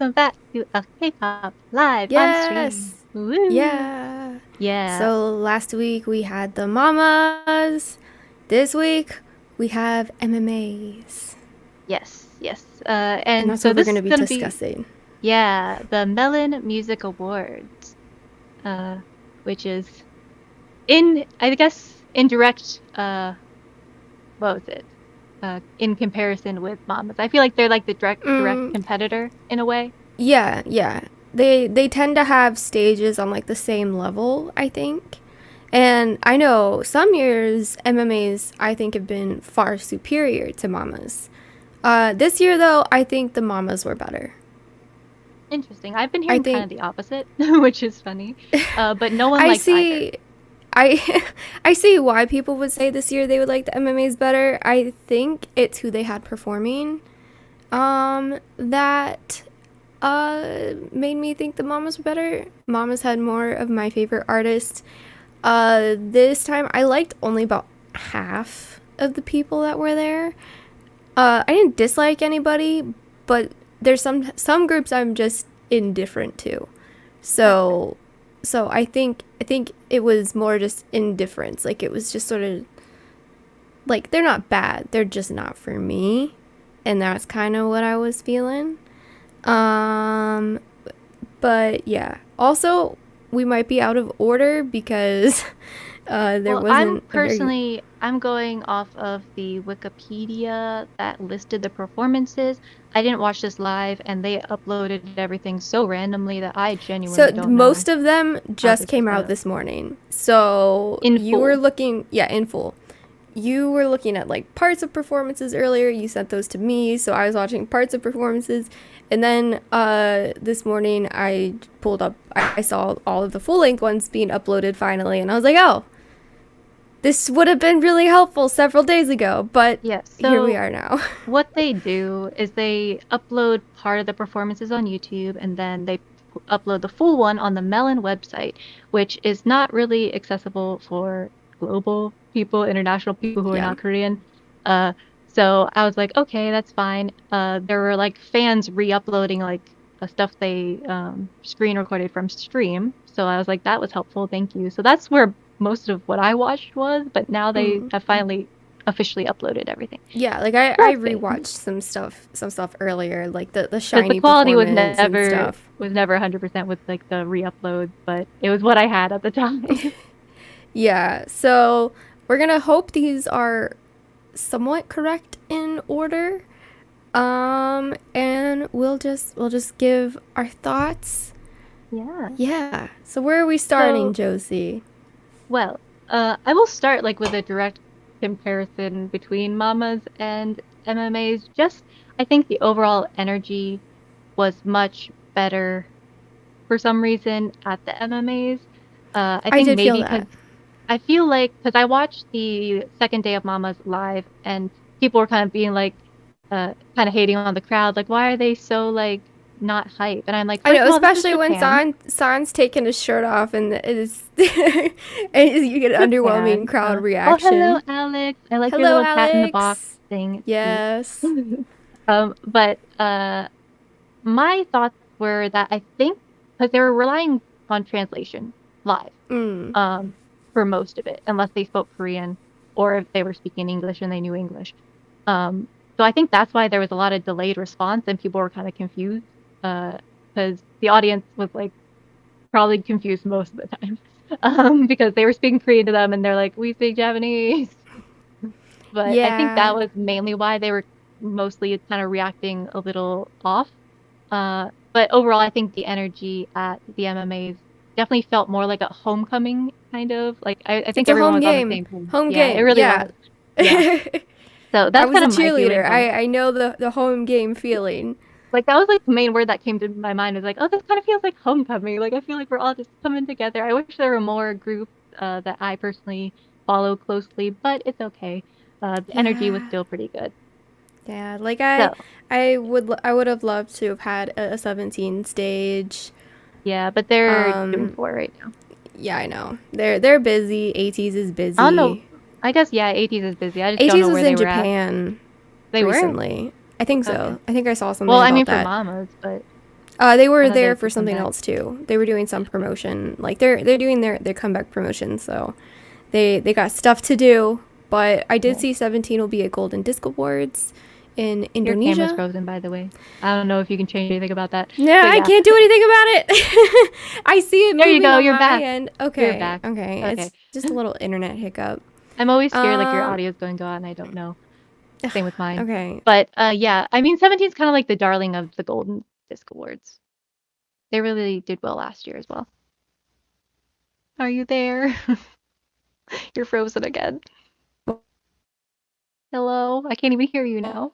welcome back to a K-pop live on stream. Yes. Woo! Yeah. Yeah, So last week we had the mamas. This week we have MMAs. yes. And And that's so what we're this going is to be gonna be, discussing. yeah, the Melon Music Awards, uh, which is I guess, in direct, what was it? In comparison with Mamas. I feel like they're like the direct Mm, competitor in a way. yeah. They tend to have stages on like the same level, I think. And I know some years MMAs I think have been far superior to mamas. This year though, I think the mamas were better. Interesting. I've been I hearing kind think of the opposite, which is funny. But no one I liked either. see I I see why people would say this year they would like the MMAs better. I think it's who they had performing that made me think the Mamas were better. Mamas had more of my favorite artists. This time I liked only about half of the people that were there. I didn't dislike anybody, but there's some groups I'm just indifferent to. Okay. So I think it was more just indifference. Like it was just sort of like they're not bad. They're just not for me. And that's kind of what I was feeling. Um but yeah. Also, we might be out of order because there Well, I'm wasn't a very personally I'm going off of the Wikipedia that listed the performances. I didn't watch this live and they uploaded everything so randomly that I genuinely don't know most of them how just this is came out gonna this morning. So in you were full. looking, yeah, in full. You were looking at like parts of performances earlier. You sent those to me, so I was watching parts of performances. And then this morning I pulled up, I saw all of the full length ones being uploaded finally, and I was like, oh, this would have been really helpful several days ago, but Yeah, here we so are now. what they do is they upload part of the performances on YouTube and then they upload the full one on the Melon website, which is not really accessible for global people, international people who are Yeah. not Korean. Uh, so I was like, okay, that's fine. There were like fans re-uploading like stuff they screen recorded from stream. So I was like, that was helpful, thank you. So that's where most of what I watched was, but now they Mm. have finally officially uploaded everything. Yeah, like I That's good. rewatched some stuff earlier, like the Because the shiny quality performance and stuff. was never 100% with like the re-uploads, but it was what I had at the time. Yeah, so we're gonna hope these are somewhat correct in order. And we'll just give our thoughts. Yeah. Yeah. So where are we starting, So, Josie? well, I will start like with a direct comparison between Mamas and MMAs. Just, I think the overall energy was much better for some reason at the MMAs. I I think did feel maybe because that. I feel like because I watched the second day of Mama's live and people were kind of being like, kind of hating on the crowd, like why are they so like not hype? And I'm like, I first know, of all, this is especially when Japan. San's taking his shirt off and it is and you get an underwhelming Japan. crowd Oh, hello, reaction. Alex. I like your Hello, little cat in the box Alex. thing. It's Yes. cute. But my thoughts were that I think because they were relying on translation live, Mm. um, for most of it, unless they spoke Korean or if they were speaking English and they knew English. So I think that's why there was a lot of delayed response and people were kind of confused, because the audience was like probably confused most of the time, because they were speaking Korean to them and they're like, we speak Japanese. But I think Yeah. that was mainly why they were mostly kind of reacting a little off. But overall, I think the energy at the MMAs definitely felt more like a homecoming kind of. Like I think It's a everyone home was on the game. same page. Home Yeah, it game. really Yeah. was. Yeah. So I that's was kind a of my cheerleader. feelings on it. I know the home game feeling. Like that was like the main word that came to my mind was like, oh, this kind of feels like homecoming. Like I feel like we're all just coming together. I wish there were more groups that I personally follow closely, but it's okay. The energy was Yeah. still pretty good. Yeah, like So I would have loved to have had a 17 stage. yeah, but they're doing Um, four right now. yeah, I know. They're busy. ATs is I don't know. busy. I guess yeah, 80s is busy. I just don't ATs know was where in they were at. Japan They were? recently. I think Okay. so. I think I saw Well, something I mean about for that. mamas, but They were I thought they there had for to come something back. else too. They were doing some promotion. Like they're doing their comeback promotion, so they got stuff to do. But I did Yeah. see 17 will be at Golden Disc Awards in Your camera's Indonesia. frozen, by the way. I don't know if you can change anything about that, Yeah, but I yeah. can't do anything about it. I see it There you moving go. on You're my back. end. You're Okay, back. okay. Okay. It's just a little internet hiccup. I'm always scared like your Um, audio is going to go out and I don't know. Same with mine. okay. But yeah, I mean 17 is kind of like the darling of the Golden Disc Awards. They really did well last year as well. Are you there? You're frozen again. Hello? I can't even hear you now.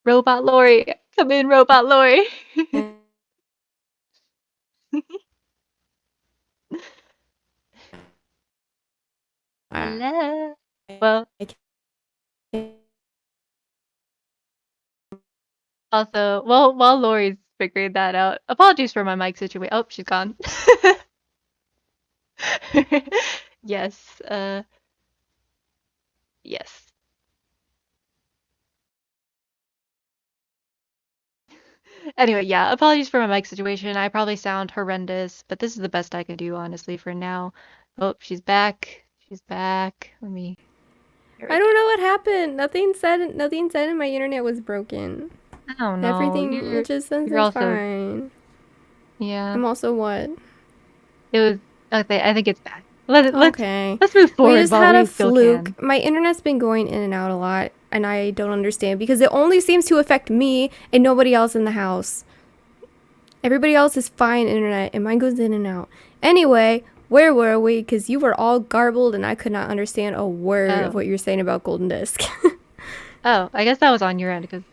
Robot Lori. Come in, Robot Lori. Hello. Well, also, well, while Lori's figuring that out, apologies for my mic situation. Oh, she's gone. Yes, yes. Anyway, yeah, apologies for my mic situation. I probably sound horrendous, but this is the best I can do, honestly, for now. Oh, she's back. She's back. Here we I go. don't know what happened. Nothing said and my internet was broken. I don't know. Everything it just says You're it's also, fine. yeah. I'm also what? It was, okay, I think it's back. Let's Okay. let's move We forward just while had a we still can. fluke. My internet's been going in and out a lot, and I don't understand because it only seems to affect me and nobody else in the house. Everybody else is fine internet, and mine goes in and out. Anyway, where were we? Because you were all garbled, and I could not understand a word of Oh. what you're saying about Golden Disc. Oh, I guess that was on your end because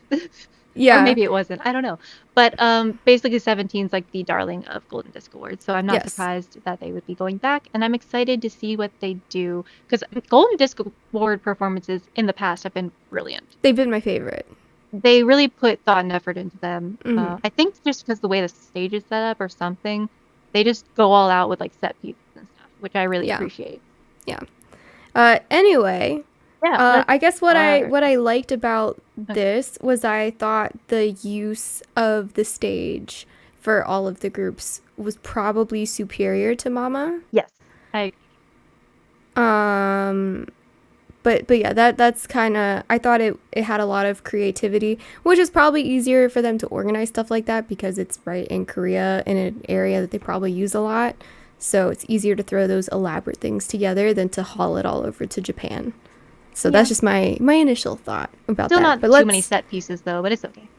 or Yeah. maybe it wasn't. I don't know. But basically 17 is like the darling of Golden Disc Awards. So I'm not Yes. surprised that they would be going back and I'm excited to see what they do because Golden Disc Award performances in the past have been brilliant. They've been my favorite. They really put thought and effort into them. Hmm. I think just because the way the stage is set up or something, they just go all out with like set pieces and stuff, which I really Yeah. appreciate. Yeah. Anyway, Yeah, let's I guess start. what I liked about Okay. this was I thought the use of the stage for all of the groups was probably superior to Mama. Yes. I Um, but yeah, that's kind of I thought it had a lot of creativity, which is probably easier for them to organize stuff like that because it's right in Korea in an area that they probably use a lot. So it's easier to throw those elaborate things together than to haul it all over to Japan. So that's yeah. just my initial thought about Still that. not But too many let's set pieces though, but it's okay.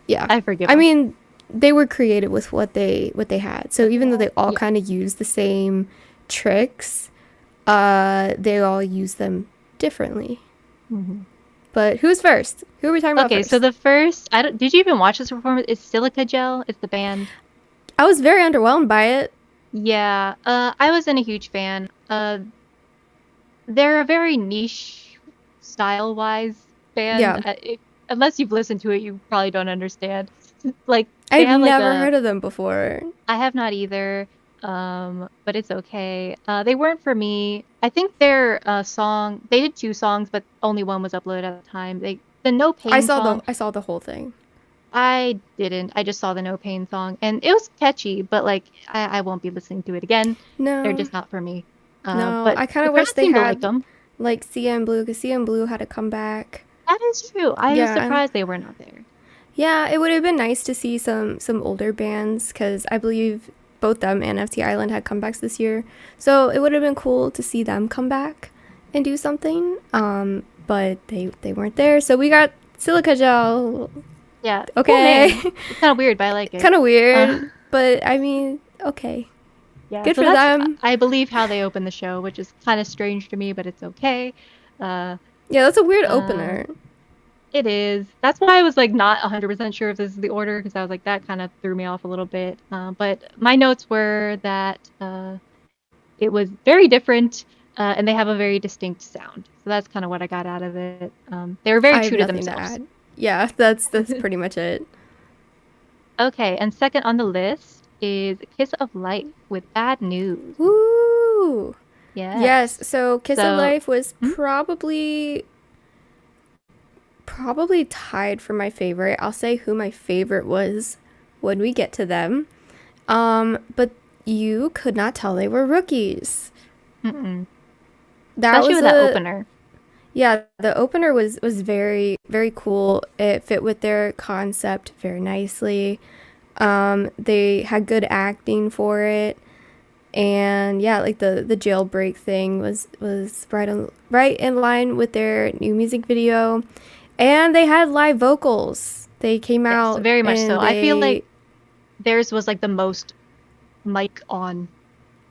yeah. I forgive I them. mean, they were creative with what they had. So even though they all Yeah. kind of use the same tricks, they all use them differently. Hmm. But who's first? Who are we talking about Okay, so first? the first, I don't, did you even watch this performance? It's Silica Gel. It's the band. I was very underwhelmed by it. Yeah, I wasn't a huge fan. They're a very niche style-wise band. Yeah. Unless you've listened to it, you probably don't understand. Like they I've have like never a, heard of them before. I have not either. But it's okay. They weren't for me. I think their song, they did two songs, but only one was uploaded at the time. The No Pain song, I saw the whole thing. I didn't. I just saw the No Pain song, and it was catchy, but like I won't be listening to it again. They're No. just not for me. No, But I kind the of wish crowd they seemed to like had them. like CM Blue because CM Blue had to come back. That is true. I was Yeah. surprised they were not there. Yeah, it would have been nice to see some older bands because I believe both them and FT Island had comebacks this year. So it would have been cool to see them come back and do something. But they weren't there. So we got Silica Gel. Yeah, cool Okay. name. It's kind of weird, but I like it. Kind of Uh, weird, but I mean, okay. yeah, Good so for that's them. I believe how they open the show, which is kind of strange to me, but it's okay. Uh, Yeah, that's a weird uh, opener. it is. That's why I was like not 100% sure if this is the order because I was like that kind of threw me off a little bit. But my notes were that it was very different, and they have a very distinct sound. So that's kind of what I got out of it. They were very I have true to nothing to themselves. add. Yeah, that's pretty much it. Okay, and second on the list is Kiss of Life with Bad News. Woo! Yes, Yes. so Kiss of So, Life was hmm? probably tied for my favorite. I'll say who my favorite was when we get to them. But you could not tell they were rookies. Mm-mm. That Especially was with that a opener. Yeah, the opener was very very cool. It fit with their concept very nicely. They had good acting for it. And yeah, like the jailbreak thing was right in line with their new music video. And they had live vocals. They came Yes, out very much so. and I feel like they theirs was like the most mic on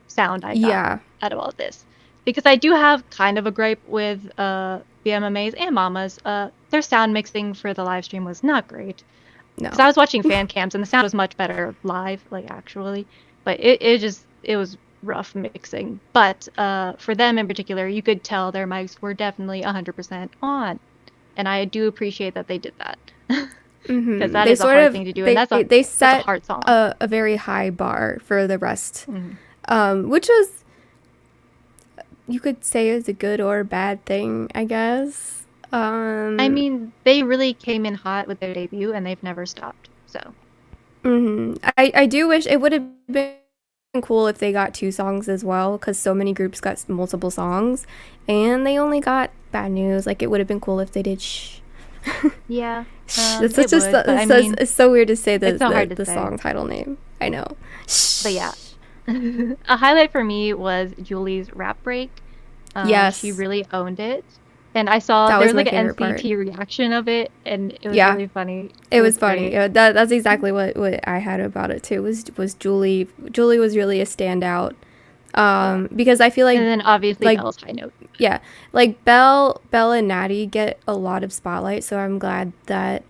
sound I got yeah, out of all of this. Because I do have kind of a gripe with the MMAs and Mamas. Their sound mixing for the live stream was not great. Because no. I was watching fan cams and the sound was much better live, like actually. But it was rough mixing. But for them in particular, you could tell their mics were definitely 100% on. And I do appreciate that they did that. Because that They is a sort hard of thing to do, and they that's a set hard song. a very high bar for the rest. Mhm. Which was, you could say, is a good or a bad thing, I guess. I mean, they really came in hot with their debut, and they've never stopped. So I do wish it would have been cool if they got two songs as well, because so many groups got multiple songs, and they only got Bad News. Like, it would have been cool if they did Shh. yeah, Shh. It's it such a would. But I mean, it's so weird to say it's so hard to the say. song title name. I know. But Shh. yeah, a highlight for me was Julie's rap break. She Yes, really owned it, and I saw that there was was my like an favorite part. NCT reaction of it, and it was Yeah, really funny. It it was was funny. great. Yeah, that's exactly what I had about it too. Was Julie? Julie was really a standout. Yeah, Because I feel and then obviously like Belle's high note. yeah, like Belle and Natty get a lot of spotlight, so I'm glad that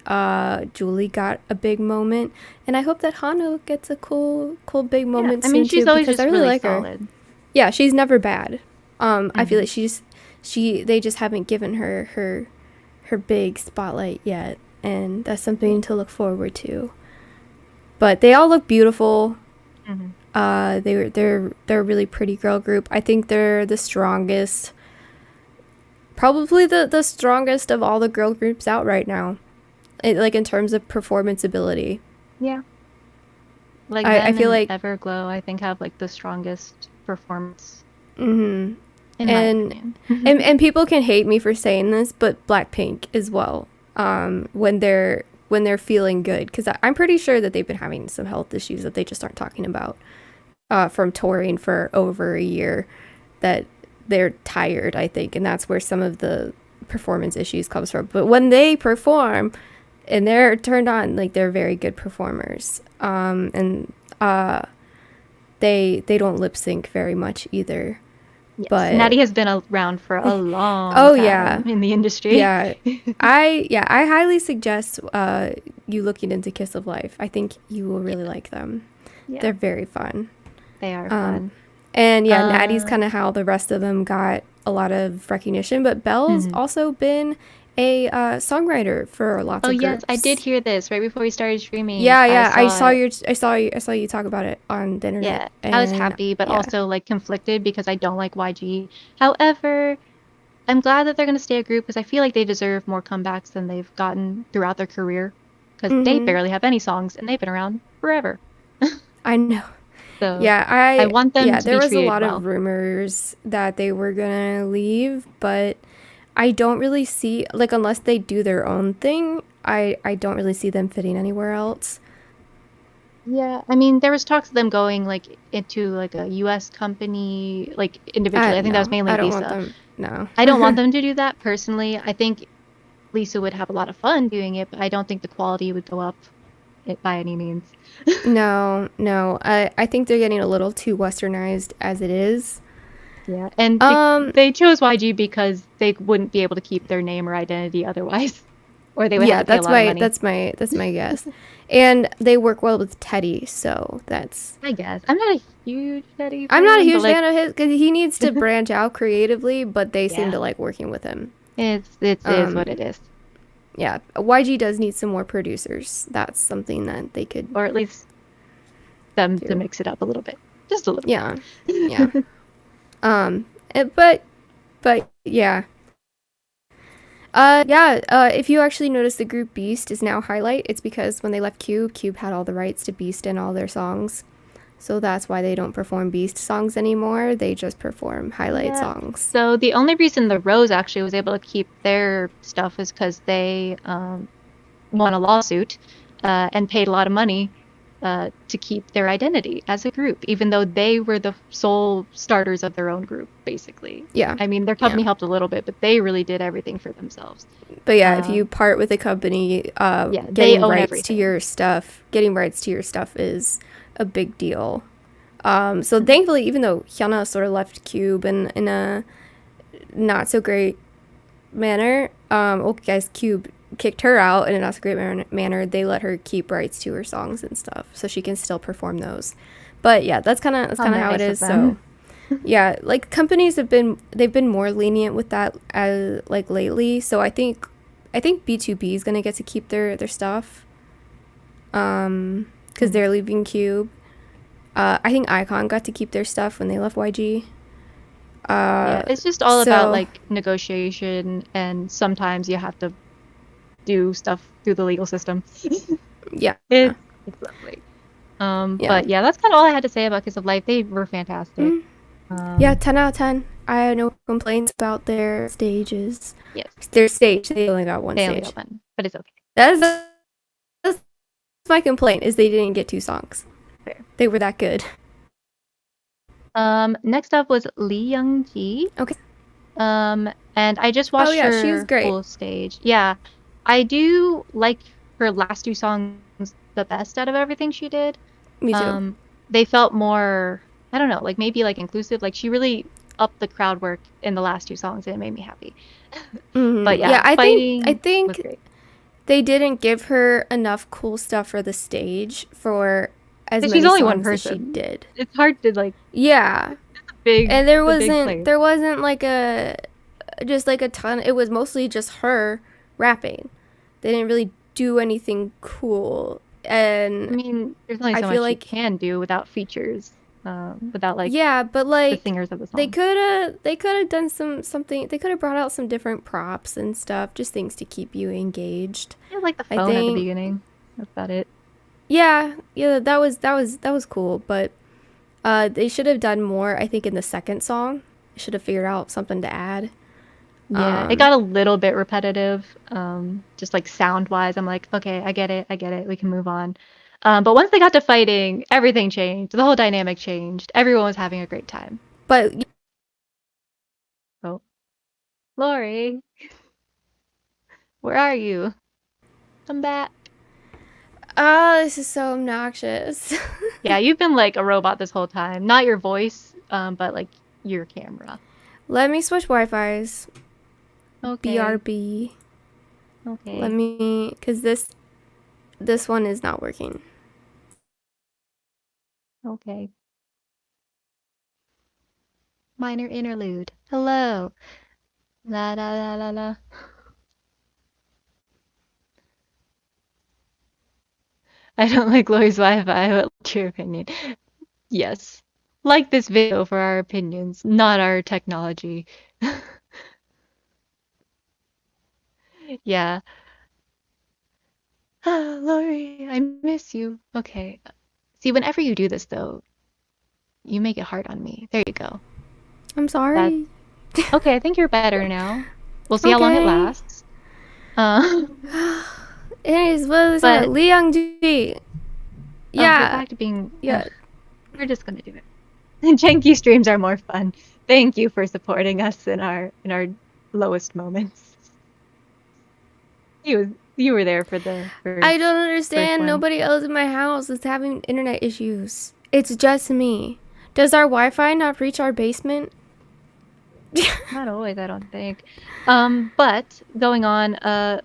Julie got a big moment, and I hope that Hano gets a cool big Yeah, moment I mean soon she's too, always because I just really really like her. solid. Yeah, she's never bad. I feel Hmm. like she they just haven't given her big spotlight yet, and that's Yeah. something to look forward to. But they all look beautiful. Hmm. They're a really pretty girl group. I think they're the strongest, probably the strongest of all the girl groups out right now. Like in terms of performance ability. Yeah. Like I them feel and like Everglow, I think have like the strongest performance hmm in my and opinion. and people can hate me for saying this, but Blackpink as well. When they're feeling good, because I'm pretty sure that they've been having some health issues that they just aren't talking about. From touring for over a year, that they're tired, I think, and that's where some of the performance issues comes from. But when they perform and they're turned on, like, they're very good performers. And they don't lip sync very much either. Yes, But Natty has been around for a long oh yeah, time in the industry. yeah, I highly suggest you looking into Kiss of Life. I think you will really Yeah, like them. yeah, They're very fun. they are Um, fun. And yeah, Natty's Uh, kind of how the rest of them got a lot of recognition, but Belle's mhm. also been a songwriter for lots Oh of yes, I did groups. hear this right before we started streaming. Yeah, I yeah, saw it. I saw you talk about it on the internet, Yeah, I was and happy, but yeah, also like conflicted because I don't like YG. However, I'm glad that they're going to stay a group because I feel like they deserve more comebacks than they've gotten throughout their career because they mm-hmm, barely have any songs and they've been around forever. I know. So Yeah, I want them to there be was a treated lot of well. rumors that they were gonna leave, but I don't really see, like, unless they do their own thing, I don't really see them fitting anywhere else. Yeah, I mean, there was talks of them going like into like a US company, like individually. I think that was No, mainly I don't want Lisa. them. No. I don't want them to do that personally. I think Lisa would have a lot of fun doing it, but I don't think the quality would go up it by any means. No, no. I think they're getting a little too westernized as it is. Yeah, and Um, they chose YG because they wouldn't be able to keep their name or identity otherwise, or they would have yeah, to pay a lot of money. that's my guess. And they work well with Teddy, so that's I guess I'm not a huge Teddy I'm not a fan, but huge like, fan of his because he needs to branch out creatively, but they seem yeah, to like working with him. it is what Um, it is, yeah, YG does need some more producers. That's something that they could or at least them to do. mix it up a little bit, just a little Yeah, yeah. bit. Um, but yeah, Yeah, if you actually notice the group Beast is now Highlight, it's because when they left Cube, Cube had all the rights to Beast in all their songs. So that's why they don't perform Beast songs anymore. They just perform Highlight Yeah. songs. So the only reason the Rose actually was able to keep their stuff is because they won a lawsuit and paid a lot of money to keep their identity as a group, even though they were the sole starters of their own group, basically. Yeah. I mean, their Yeah. company helped a little bit, but they really did everything for themselves. But yeah, if you part with a company, Yeah, they getting own rights everything. to your stuff, is a big deal. So thankfully, even though Hyuna sort of left Cube in a not so great manner, guys, Cube kicked her out in a not so great manner. They let her keep rights to her songs and stuff, so she can still perform those. But yeah, that's kind of how it is. So yeah, like companies they've been more lenient with that as like lately. So I think B2B is gonna get to keep their stuff, because they're leaving Cube. I think Icon got to keep their stuff when they left YG. Yeah, it's just all about like negotiation, and sometimes you have to do stuff through the legal system. Yeah, it's lovely. yeah. But yeah, that's kind of all I had to say about Kiss of Life. They were fantastic. Yeah, 10 out of 10. I have no complaints about their stages. Yes, their stage. They only got one they stage. only got one, but it's okay. That's my complaint is they didn't get 2 songs. Fair. They were that good. Next up was Lee Young-ji. Okay. And I just watched her she was great. full stage. Yeah, I do like her last 2 songs the best out of everything she did. Me too. They felt more, I don't know, like maybe like inclusive. Like she really upped the crowd work in the last 2 songs, and it made me happy. But yeah, I think was great. They didn't give her enough cool stuff for the stage for as many she's only songs one person. As she did. It's hard to like. Yeah. Big, and there wasn't like a ton. It was mostly just her rapping. They didn't really do anything cool. And I mean, there's only so much you can do without features, without like but like the singers of the song. They could have done something. They could have brought out some different props and stuff, just things to keep you engaged. Yeah, like the phone at the beginning. That's about it. Yeah, that was cool, but they should have done more. I think in the second song, should have figured out something to add. Yeah, it got a little bit repetitive, just like sound-wise. I'm like, okay, I get it, we can move on. But once they got to fighting, everything changed. The whole dynamic changed. Everyone was having a great time. But oh, Lori, where are you? Come back. This is so obnoxious. Yeah, you've been like a robot this whole time. Not your voice, but like your camera. Let me switch Wi-Fi's. Okay. BRB. Okay. Let me, because this one is not working. Okay. Minor interlude. Hello. La la la la la. I don't like Lori's Wi-Fi, but what's your opinion? Yes. Like this video for our opinions, not our technology. Yeah. Ah, Lori, I miss you. Okay. See, whenever you do this, though, you make it hard on me. There you go. I'm sorry. Okay, I think you're better now. We'll see how long it lasts. Anyways, what was that? Lee Young-ji. Yeah. Back to being... Yeah. We're just gonna do it. Janky streams are more fun. Thank you for supporting us in our lowest moments. You were there for the first. I don't understand. Nobody else in my house is having internet issues. It's just me. Does our Wi-Fi not reach our basement? Not always, I don't think. But going on,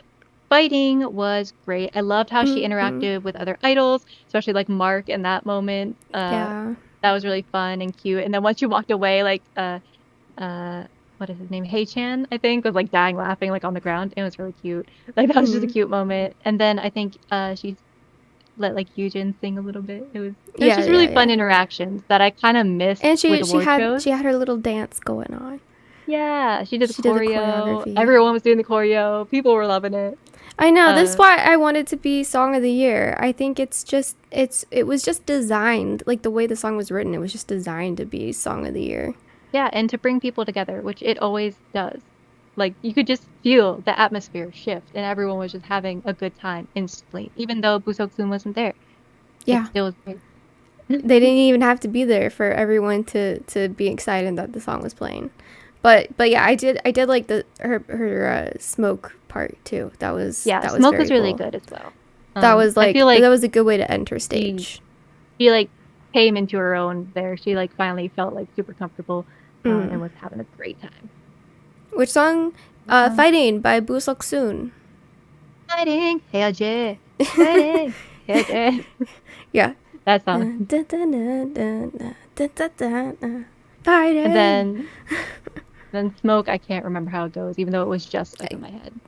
fighting was great. I loved how she interacted with other idols, especially like Mark in that moment. Yeah. That was really fun and cute. And then once you walked away, like what is his name? Hei-chan, I think, was like dying laughing like on the ground. It was really cute. Like that was just a cute moment. And then I think she let like Yujin sing a little bit. It was just really fun interactions that I kind of missed. And she with had her little dance going on. Yeah, she did the She did the choreo. choreography. Everyone was doing the choreo. People were loving it. I know. This is Uh, why I wanted to be Song of the Year. I think it was just designed like the way the song was written. It was just designed to be Song of the Year. yeah, and to bring people together, which it always does. Like you could just feel the atmosphere shift, and everyone was just having a good time instantly, even though Busoksun wasn't there. It Yeah, still was great. they didn't even have to be there for everyone to be excited that the song was playing. But yeah, I did like the her smoke part too. Yeah, That was Smoke was very really cool. good as well. That was I feel like that was a good way to enter she stage. she like came into her own there. She like finally felt like super comfortable, Mm. and was having a great time. Which song? Uh, Fighting by Busok Soon. Fighting, 헤어져, fighting, 헤어져. Yeah. That song. And Fighting. then Smoke, I can't remember how it goes, even though it was just stuck in my head.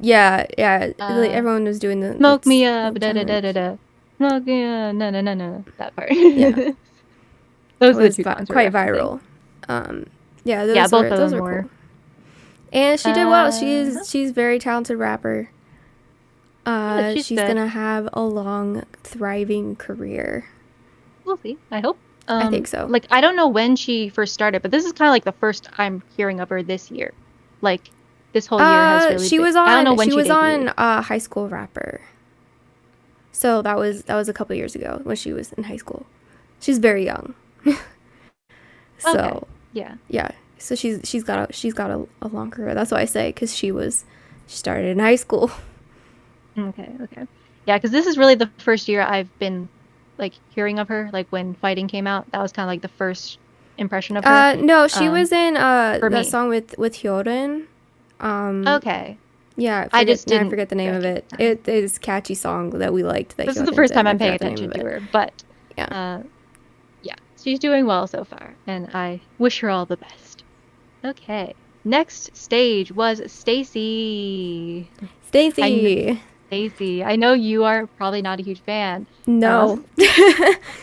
Yeah, yeah. Like Uh, everyone was doing the Smoke me up, smoke da da da da challenge. da. Smoke me up, no no no no. That part. Yeah, it Those are the was two songs we're quite referencing. viral. Um, yeah, Yeah, both of those them were were. cool. And she did well. Uh, She's very talented rapper. yeah, she's She's good. gonna have a long, thriving career. We'll see. I hope. I think so. Like I don't know when she first started, but this is kind of like the first I'm hearing of her this year. Like this whole year has really been. I don't know when She she was on debuted. High School Rapper. So that was a couple years ago when she was in high school. She's very young. Okay. So Yeah. yeah, so she's got a long career. That's why I say because she started in high school. Okay. Okay. Yeah, because this is really the first year I've been like hearing of her. Like when Fighting came out, that was kind of like the first impression of her. No, she Um, was in for that me. song with Hyorin. Okay. Yeah, I just I didn't forget the name of recognize. it. It is a catchy song that we liked that This is the Hyorin first did. time I I'm paying forgot the name attention of to it. her, but Yeah. uh, yeah, she's doing well so far, and I wish her all the best. Okay. Next stage was Stacy. I know Stacy. Stacy. I know you are probably not a huge fan. Uh, No.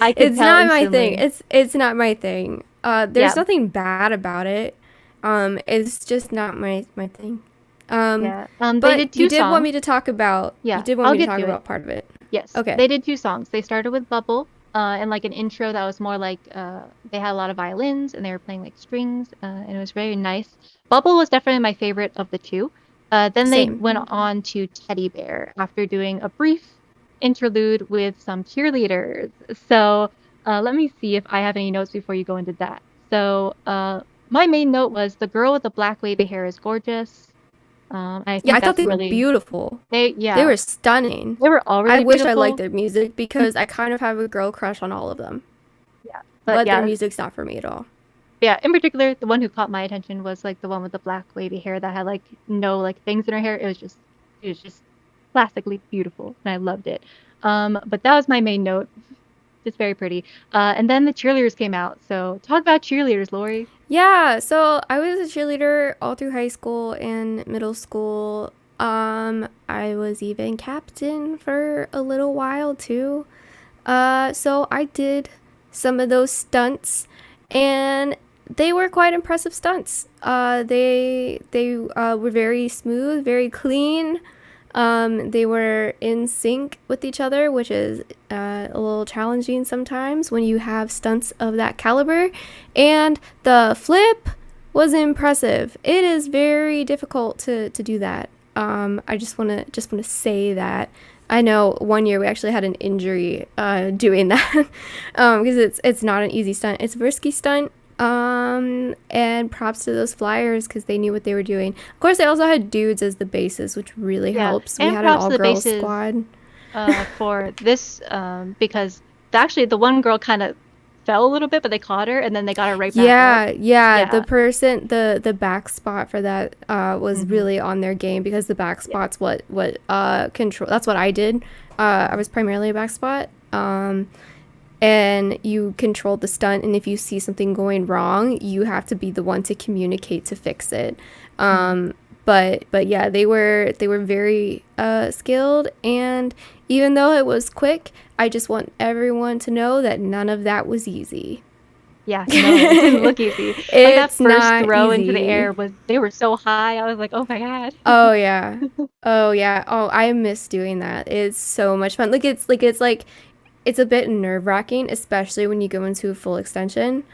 I could It's tell not my thing. instantly. It's not my thing. There's Yeah, nothing bad about it. It's just not my thing. Um, yeah. They but did two songs. you Yeah, did want I'll me to get talk to it. about part of it. Yes, Okay. they did two songs. They started with Bubble, and like an intro that was more like they had a lot of violins and they were playing like strings, and it was very nice. Bubble was definitely my favorite of the two. Then they Same. went on to Teddy Bear after doing a brief interlude with some cheerleaders. So let me see if I have any notes before you go into that. So my main note was the girl with the black wavy hair is gorgeous. I Yeah, think I thought that's they were really beautiful. They yeah, were stunning. they were all I really wish I liked beautiful. their music because I kind of have a girl crush on all of them. Yeah, but But their yeah, music's not for me at all. yeah. In particular, the one who caught my attention was like the one with the black wavy hair that had like no like things in her hair. It was just classically beautiful, and I loved it. But that was my main note. Just very pretty. And then the cheerleaders came out. So talk about cheerleaders, Lori. Yeah, so I was a cheerleader all through high school and middle school. I was even captain for a little while too. So I did some of those stunts, and they were quite impressive stunts. They were very smooth, very clean. They were in sync with each other, which is a little challenging sometimes when you have stunts of that caliber. And the flip was impressive. It is very difficult to do that. I just wanna say that. I know one year we actually had an injury doing that because it's not an easy stunt. It's a risky stunt. And props to those flyers because they knew what they were doing. Of course, they also had dudes as the bases, which really Yeah, helps. We and had an props to all the girls bases squad. for this because actually the one girl kind of fell a little bit, but they caught her and then they got her right back up. Yeah, yeah. Yeah. The back spot for that was Hmm. really on their game because the back Yeah. spot's what control. That's what I did. I was primarily a back spot. And you control the stunt, and if you see something going wrong, you have to be the one to communicate to fix it. Hmm. But yeah, they were very skilled, and even though it was quick, I just want everyone to know that none of that was easy. Yeah, no, it didn't look easy. Like that It's first not throw into the easy. air was they were so high. I was like, "Oh my God." Oh yeah. Oh yeah. Oh, I miss doing that. It's so much fun. Like it's a bit nerve-wracking, especially when you go into a full extension.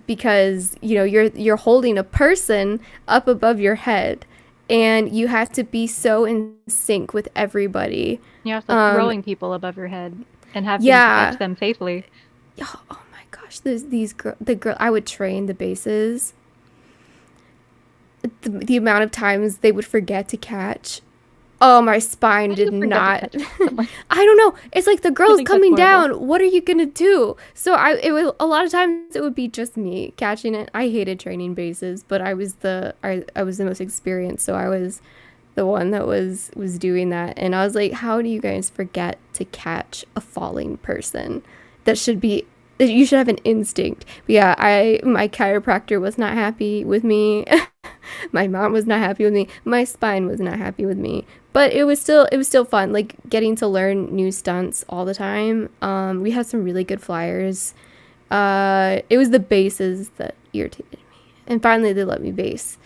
Because you're holding a person up above your head and you have to be so in sync with everybody. You're also Um, throwing people above your head and having to catch yeah. them safely. Oh my gosh, the girl I would train the bases. The amount of times they would forget to catch. Oh, my spine How do did you forget to not. catch someone? I don't know. It's like the I girl's think that's coming horrible. down. What are you gonna do? So it was a lot of times it would be just me catching it. I hated training bases, but I was the most experienced, so I was the one that was doing that. And I was like, how do you guys forget to catch a falling person? That should be you should have an instinct. But yeah, I my chiropractor was not happy with me. My mom was not happy with me. My spine was not happy with me. But it was still fun, like getting to learn new stunts all the time. We had some really good flyers. It was the bases that irritated me. And finally they let me base.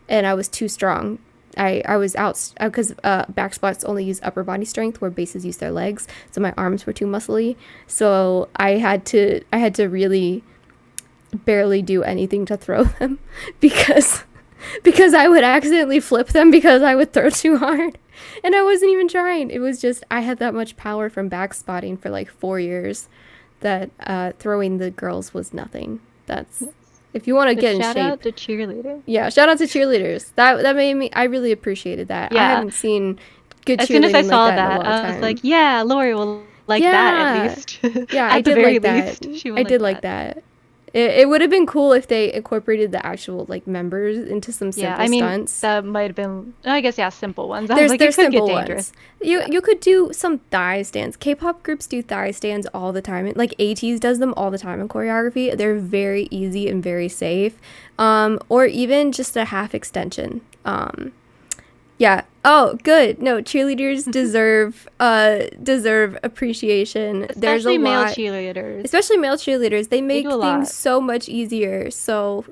And I was too strong. I was out because back squats only use upper body strength where bases use their legs. So my arms were too muscly. So I had to really barely do anything to throw them because I would accidentally flip them because I would throw too hard. And I wasn't even trying. It was just I had that much power from back spotting for like 4 years that throwing the girls was nothing. That's Yes. if you want to Just get in shout out shape. to cheerleading. Yeah, shout out to cheerleaders. That made me. I really appreciated that. I Yeah. haven't seen good As soon as I cheerleading like saw that in a that, long I was like, time. yeah, Lori will like that at Yeah, least. yeah, I At the did very like that. least, she I would like did like that. that. It would have been cool if they incorporated the actual like members into some Yeah, simple I mean, stunts. that might have been, I guess, yeah, simple ones. I was There's like, it there's could get simple dangerous. ones. You Yeah. you could do some thigh stands. K-pop groups do thigh stands all the time. Like ATEEZ does them all the time in choreography. They're very easy and very safe. Or even just a half extension. Yeah. Oh, good. No, cheerleaders deserve appreciation. There's a Especially male lot, cheerleaders. especially male cheerleaders. They They do make a things lot. so much easier. So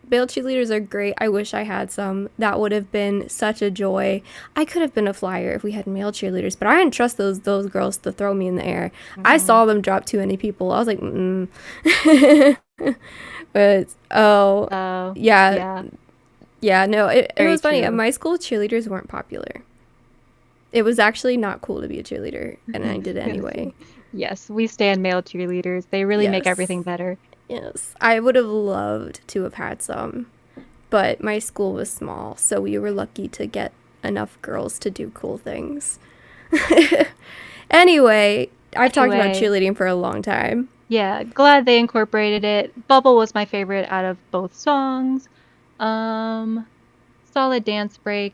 male cheerleaders are great. I wish I had some. That would have been such a joy. I could have been a flyer if we had male cheerleaders, but I didn't trust those girls to throw me in the air. I Hmm. saw them drop too many people. I was like, mm. But oh, So, yeah, yeah, yeah, no, it very was funny. At true. my school, cheerleaders weren't popular. It was actually not cool to be a cheerleader, and I did it Yes. anyway. Yes, we stand male cheerleaders. They really make Yes. everything better. Yes. I would have loved to have had some, but my school was small, so we were lucky to get enough girls to do cool things. Anyway, I've talked about Anyway, cheerleading for a long time. yeah, glad they incorporated it. Bubble was my favorite out of both songs. Um, Solid dance break.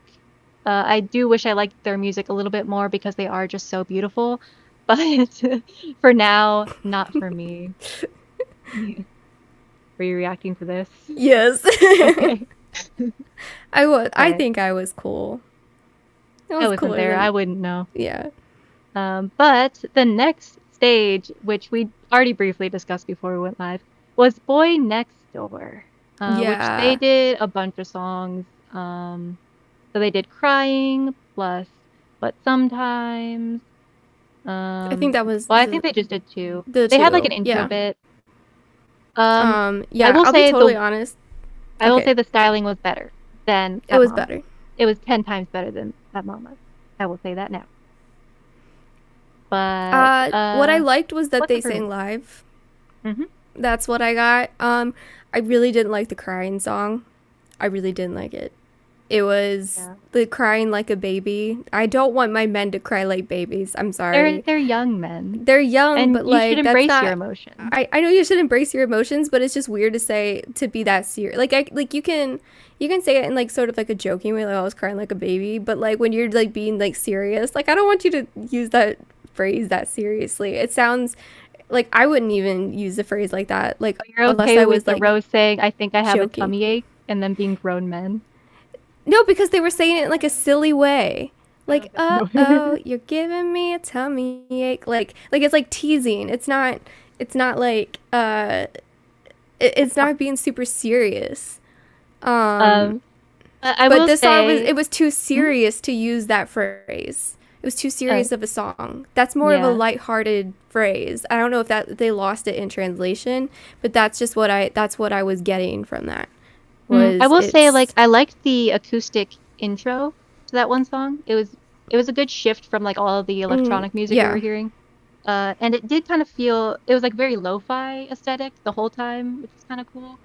I do wish I liked their music a little bit more because they are just so beautiful. But for now, not for me. Yeah. Were you reacting to this? Yes. Okay. I was. I Okay. think I was cool. It I was wasn't cooler there. I than. wouldn't know. Yeah. But the next stage, which we already briefly discussed before we went live, was Boy Next Door, which they Yeah. did a bunch of songs. Um, so they did Crying plus But Sometimes. I think that was Well, I think they just did two. the They had like an two. intro Yeah. bit. Um, I Yeah, will I'll be say totally the honest. I will Okay. say the styling was better than It at was Mama. better. It was 10 times better than at Mama. I will say that now. But What I liked was that what's they it for sang me? live. Hmm. That's what I got. I really didn't like the crying song. I really didn't like it. It was Yeah. the crying like a baby. I don't want my men to cry like babies. I'm They're sorry. they're young men, They're young, and but you should like that's embrace your not. emotions. I know you should embrace your emotions, but it's just weird to say to be that serious. Like you can say it in like sort of like a joking way, like I was crying like a baby, but like when you're like being like serious, like I don't want you to use that phrase that seriously. It sounds like I wouldn't even use the phrase like that, like But you're unless okay I with was the like rose saying, "I think I have a joking. tummy ache," and them being grown men. No, because they were saying it in like a silly way. Like, Okay. No. oh, you're giving me a tummy ache. Like it's like teasing. It's not like it's not being super serious. Um, Um, I but will this song was say, it was too mhm, serious to use that phrase. It was too uh, serious of a song. That's more of a yeah. lighthearted phrase. I don't know if that they lost it in translation, but that's what I was getting from that. I Was will say, like, it's I liked the acoustic intro to that one song. It was a good shift from like all of the electronic music we were yeah. hearing. And it did kind of feel it was like very lo-fi aesthetic the whole time, which is kind of cool.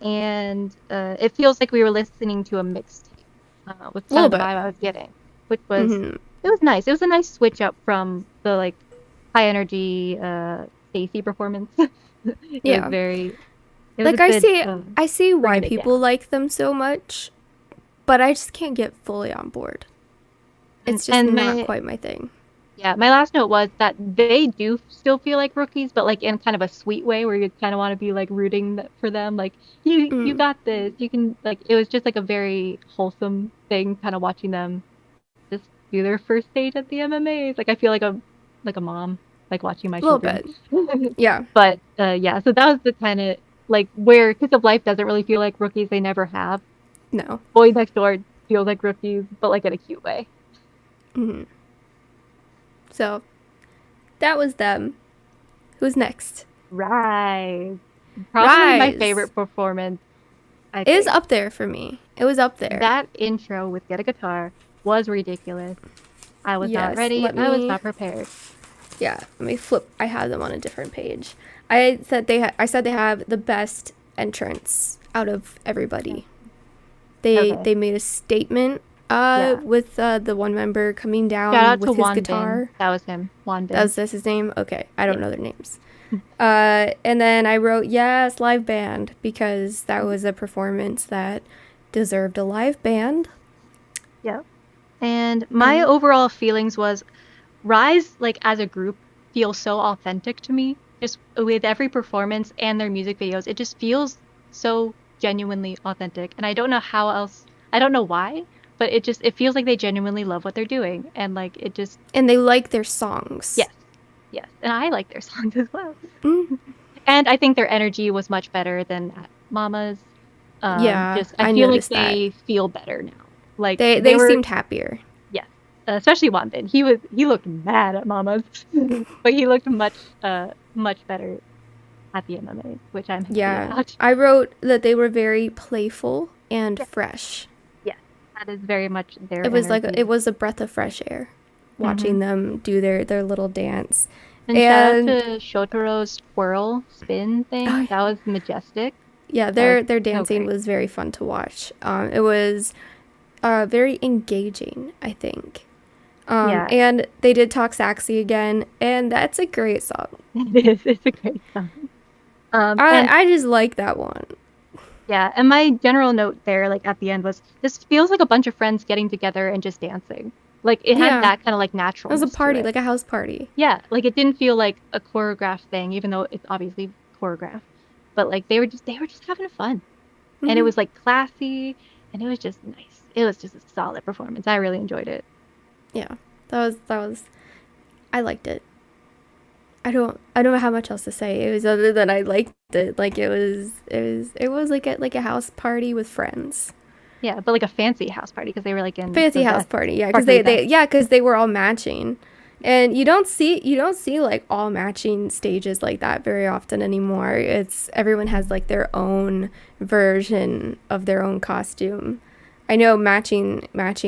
And it feels like we were listening to a mixtape, was A kind little of the bit. vibe I was getting, which was Mhm. it was nice. It was a nice switch up from the like high energy Stacy performance. It was Yeah. very it was a Like good I see why bringing it people down. like them so much, but I just can't get fully on board. And It's just and not my quite my thing. yeah, my last note was that they do still feel like rookies, but like in kind of a sweet way where you kind of want to be like rooting for them. Like you Mm. got this. You can like it was just like a very wholesome thing, kind of watching them just do their first stage at the MMAs. Like I feel like a mom, like watching my A little children. bit. Yeah. But yeah, so that was the kind of like where Kiss of Life doesn't really feel like rookies. They never have. No. Boys Next Door feels like rookies, but like in a cute way. Mhm. So, that was them. Who's next? Rise. Probably my Rise. favorite performance, I It is think. up there for me. It was up there. That intro with Get a Guitar was ridiculous. I was not Yes. ready. I was not prepared. Yeah, let me flip. I have them on a different page. I said they have the best entrance out of everybody. Okay. They made a statement Yeah. with the one member coming Shout down out to with his Juan Bin. guitar. That was him. Juan Bin. That's his name. Okay, I don't Yeah. know their names. And then I wrote yes, live band because that was a performance that deserved a live band. Yeah. And my And overall feelings was Rise, like as a group, feels so authentic to me. Just with every performance and their music videos, it just feels so genuinely authentic. And I don't know how else, I don't know why, but it feels like they genuinely love what they're doing. And like it just, and they like their songs. yes, yes. And I like their songs as well. Mm, And I think their energy was much better than at Mama's. yeah, Just, I I feel like noticed that. they feel better now. Like they They were, seemed happier. yes, especially Wanbin. He looked mad at Mama's, but he looked much better at the MMA, which I'm happy Yeah, about. I wrote that they were very playful and Yes, fresh. yes, that is very much their It energy. was a breath of fresh air Hmm. watching them do their little dance. And shout out And to Shotaro's twirl spin oh, thing. That was majestic. yeah, That was their so dancing great. was very fun to watch. It was very engaging, I think. Yeah, And they did talk Saxy again, and that's a great song. it is. It's a great song. And I just like that one. yeah, and my general note there, like at the end, was this feels like a bunch of friends getting together and just dancing. Like it had Yeah, that kind of like it was a naturalness to party, it. like a house party. Yeah, like it didn't feel like a choreographed thing, even though it's obviously choreographed. But like they were just having fun, and it Hmm. was like classy, and it was just nice. It was just a solid performance. I really enjoyed it. Yeah, that was. I liked it. I don't know how much else to say. It was other than I liked it. Like it was like a house party with friends. Yeah, but like a fancy house party because they were like in Fancy the house best, party. Yeah, cuz sparkly vests. they were all matching. And you don't see like all matching stages like that very often anymore. It's everyone has like their own version of their own costume. I know matching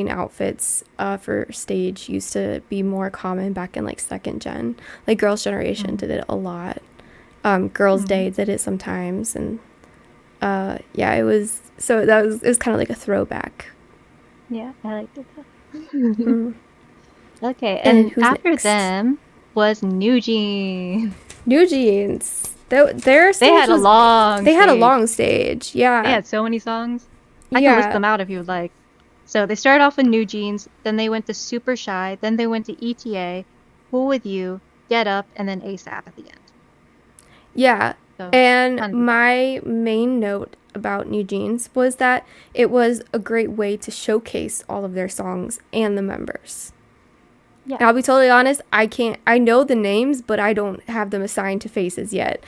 outfits for stage used to be more common back in like second gen. Like Girls' Generation Mm-hmm. did it a lot. Girls' Mm-hmm. Day did it sometimes, and yeah, it was so that was it was kind of like a throwback. Yeah, I liked it too. Mm. Okay, And and who's after next? them was New Jeans. New Jeans. Their They stage had a was long they had a stage. long stage. They Yeah. had so many songs. I can list Yeah. them out if you would like. So they started off with New Jeans, then they went to Super Shy, then they went to ETA, Cool with You, Get Up, and then ASAP at the end. Yeah. So And tons of songs. my main note about New Jeans was that it was a great way to showcase all of their songs and the members. Yeah. And I'll be totally honest, I know the names, but I don't have them assigned to faces yet.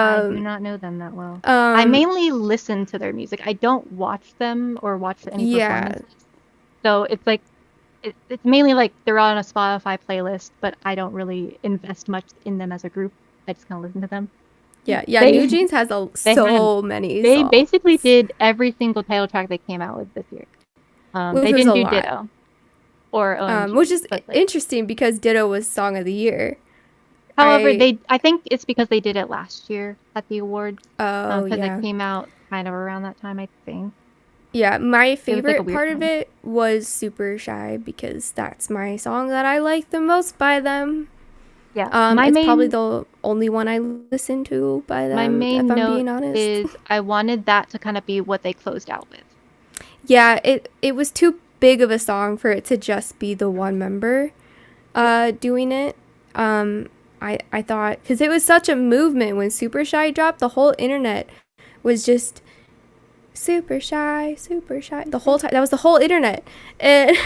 I do Um, not know them that well. I um, mainly listen to their music. I don't watch them or watch any yeah, performances. So it's like it's mainly like they're on a Spotify playlist, but I don't really invest much in them as a group. I just kind of listen to them. yeah. New They Jeans has they had so many they songs, basically did every single title track they came out with this year. which They was didn't a do lot. Ditto or Which OMG, is but like interesting because Ditto was Song of the Year. however, I I think it's because they did it last year at the awards, Oh because it yeah. came out kind of around that time, I think. Yeah, my It was like a favorite weird part of time. it was Super Shy because that's my song that I like the most by them. Yeah, It's probably the only one I listen to by my them, if main I'm note being honest. is I wanted that to kind of be what they closed out with. Yeah, it was too big of a song for it to just be the one member Yeah. doing it. I thought because it was such a movement when Super Shy dropped, the whole internet was just super shy the whole time. That was the whole internet, and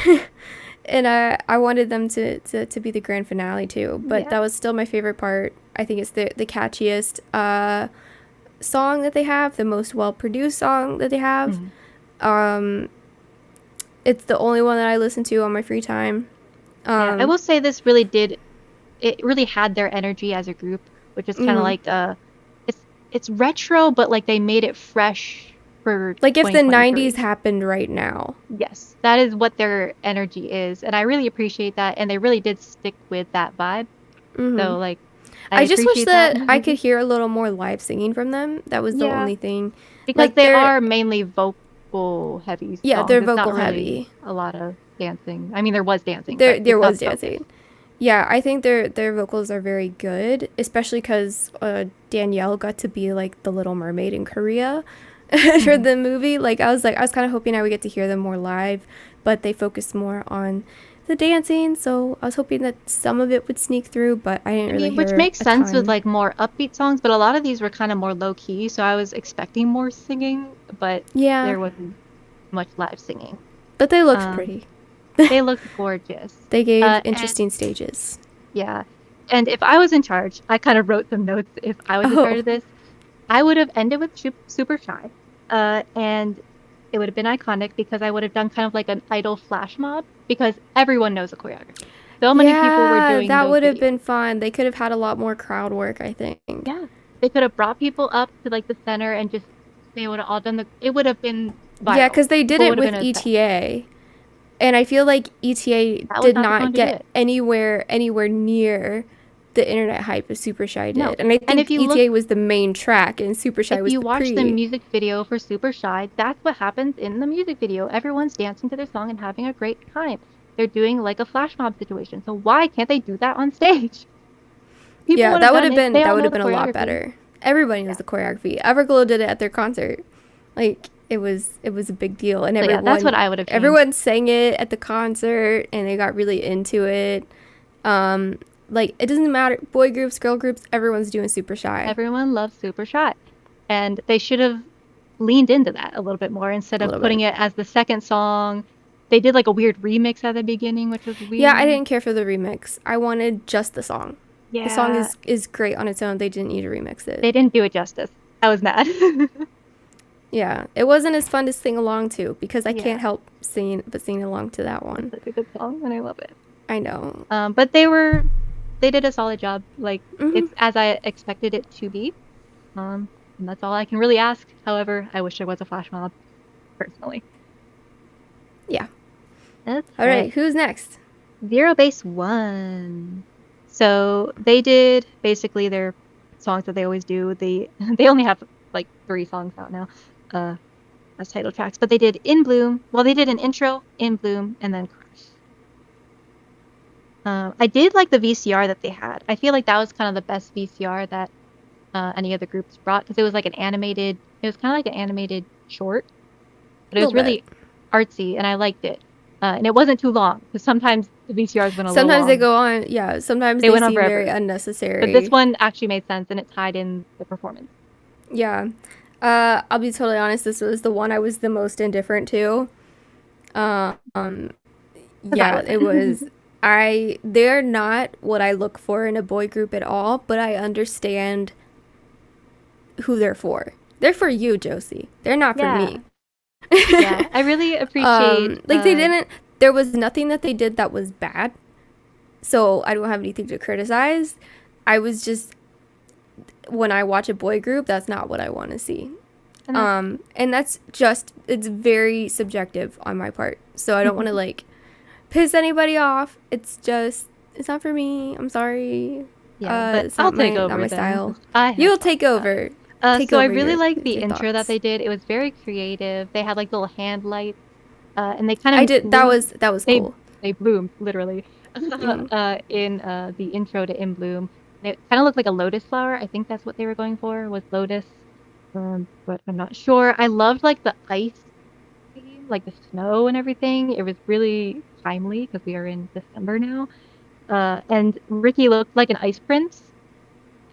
and I wanted them to be the grand finale too. But Yeah. that was still my favorite part. I think it's the catchiest song that they have, the most well produced song that they have. Mhm. Um, it's the only one that I listen to on my free time. Yeah, I Um, will say it really had their energy as a group, which is kind of mm, like it's retro, but like they made it fresh for like if the 90s 2023. happened right now. Yes, that is what their energy is, and I really appreciate that, and they really did stick with that vibe. Hmm. So like I I just wish appreciate that. that I could hear a little more live singing from them. That was the Yeah, only thing. because Like they they're are mainly vocal heavy yeah, songs. they're It's not vocal really heavy. a lot of dancing. I mean, there was dancing, but There it's not was the focus. dancing. Yeah, I think their vocals are very good, especially because Danielle got to be like the Little Mermaid in Korea for Mhm. the movie. I was kind of hoping I would get to hear them more live, but they focused more on the dancing. So I was hoping that some of it would sneak through, but I didn't I really mean, which hear makes a sense with ton. like more upbeat songs, but a lot of these were kind of more low key, so I was expecting more singing, but Yeah, there wasn't much live singing. but they looked Um, pretty. they looked gorgeous. They gave And interesting stages. yeah, and if I was in charge, I kind of wrote some notes. If I was in charge Oh, of this, I would have ended with Super Shy, and it would have been iconic because I would have done kind of like an idol flash mob because everyone knows the choreography. So many people were yeah, doing that those would have videos. been fun. They could have had a lot more crowd work, I think. Yeah. They could have brought people up to like the center and just they would have all done it would have been Yeah, viral. because they did People it would have with been obsessed. ETA, and I feel like ETA That was did not the not song to do get it. anywhere near the internet hype as Super Shy No. did. And I And if think you look ETA was the main track, and Super Shy if was you the watch the pre. music video for Super Shy, that's what happens in the music video. Everyone's dancing to their song and having a great time. They're doing like a flash mob situation. So why can't they do that on stage? People Yeah, would have done it. They that all would know have the been a lot choreography. better. Everybody knows Yeah. the choreography. Everglow did it at their concert. Like it was a big deal, and So yeah, that's what I would have changed. everyone sang it at the concert, and they got really into it. Um, like it doesn't matter, boy groups, girl groups, everyone's doing Super Shy Everyone loves Super Shy. And they should have leaned into that a little bit more instead a of little putting bit. it as the second song. They did like a weird remix at the beginning, which was Yeah, I weird. didn't care for the remix. I wanted just the song. The song Yeah, is great on its own. They didn't need to remix it. they didn't do it justice. I was mad. Yeah, it wasn't as fun to sing along to because I can't Yeah, help singing but singing along to that it's one. such a good song and I love it. I know. But they did a solid job. Like Hmm. it's as I expected it to be. And that's all I can really ask. However, I wish there was a flash mob personally. Yeah. All Okay. right, who's next? Zero Base One. So they did basically their songs that they always do. They only have like 3 songs out now, uh, as title tracks. But they did In Bloom. Well, they did an intro, In Bloom, and then Crush. I did like the VCR that they had. I feel like that was kind of the best VCR that any of the groups brought because it was like an animated. It was kind of like an animated short, but A it was little bit. really artsy, and I liked it. And it wasn't too long because sometimes the VCRs went a little Sometimes they long. go on, yeah, sometimes They they went on seem very forever. But this unnecessary. one actually made sense and it tied in the performance. Yeah. I'll be totally honest, this was the one I was the most indifferent to. Um, Because I yeah, it wasn't. was. They're not what I look for in a boy group at all, but I understand who they're for. They're for you, Josie. They're not for Yeah. me. Yeah. I really appreciate Like they didn't. There was nothing that they did that was bad, so I don't have anything to criticize. I was just, when I watch a boy group, that's not what I want to see. and that's And that's just, it's very subjective on my part. So I don't want to like piss anybody off. It's just, it's not for me. I'm sorry. yeah, but It's I'll not take not over my then. style. 'Cause I have You'll fun take with that. over. Take So I over really like with the your intro that thoughts. they did. It was very creative. They had like little hand lights, and they kind I of did. That was they cool. they bloomed literally Hmm. in the intro to In Bloom. And it kind of looked like a lotus flower. I think that's what they were going for, was lotus. But I'm not sure. I loved like the ice theme, like the snow and everything. It was really timely because we are in December now. And Ricky looked like an ice prince,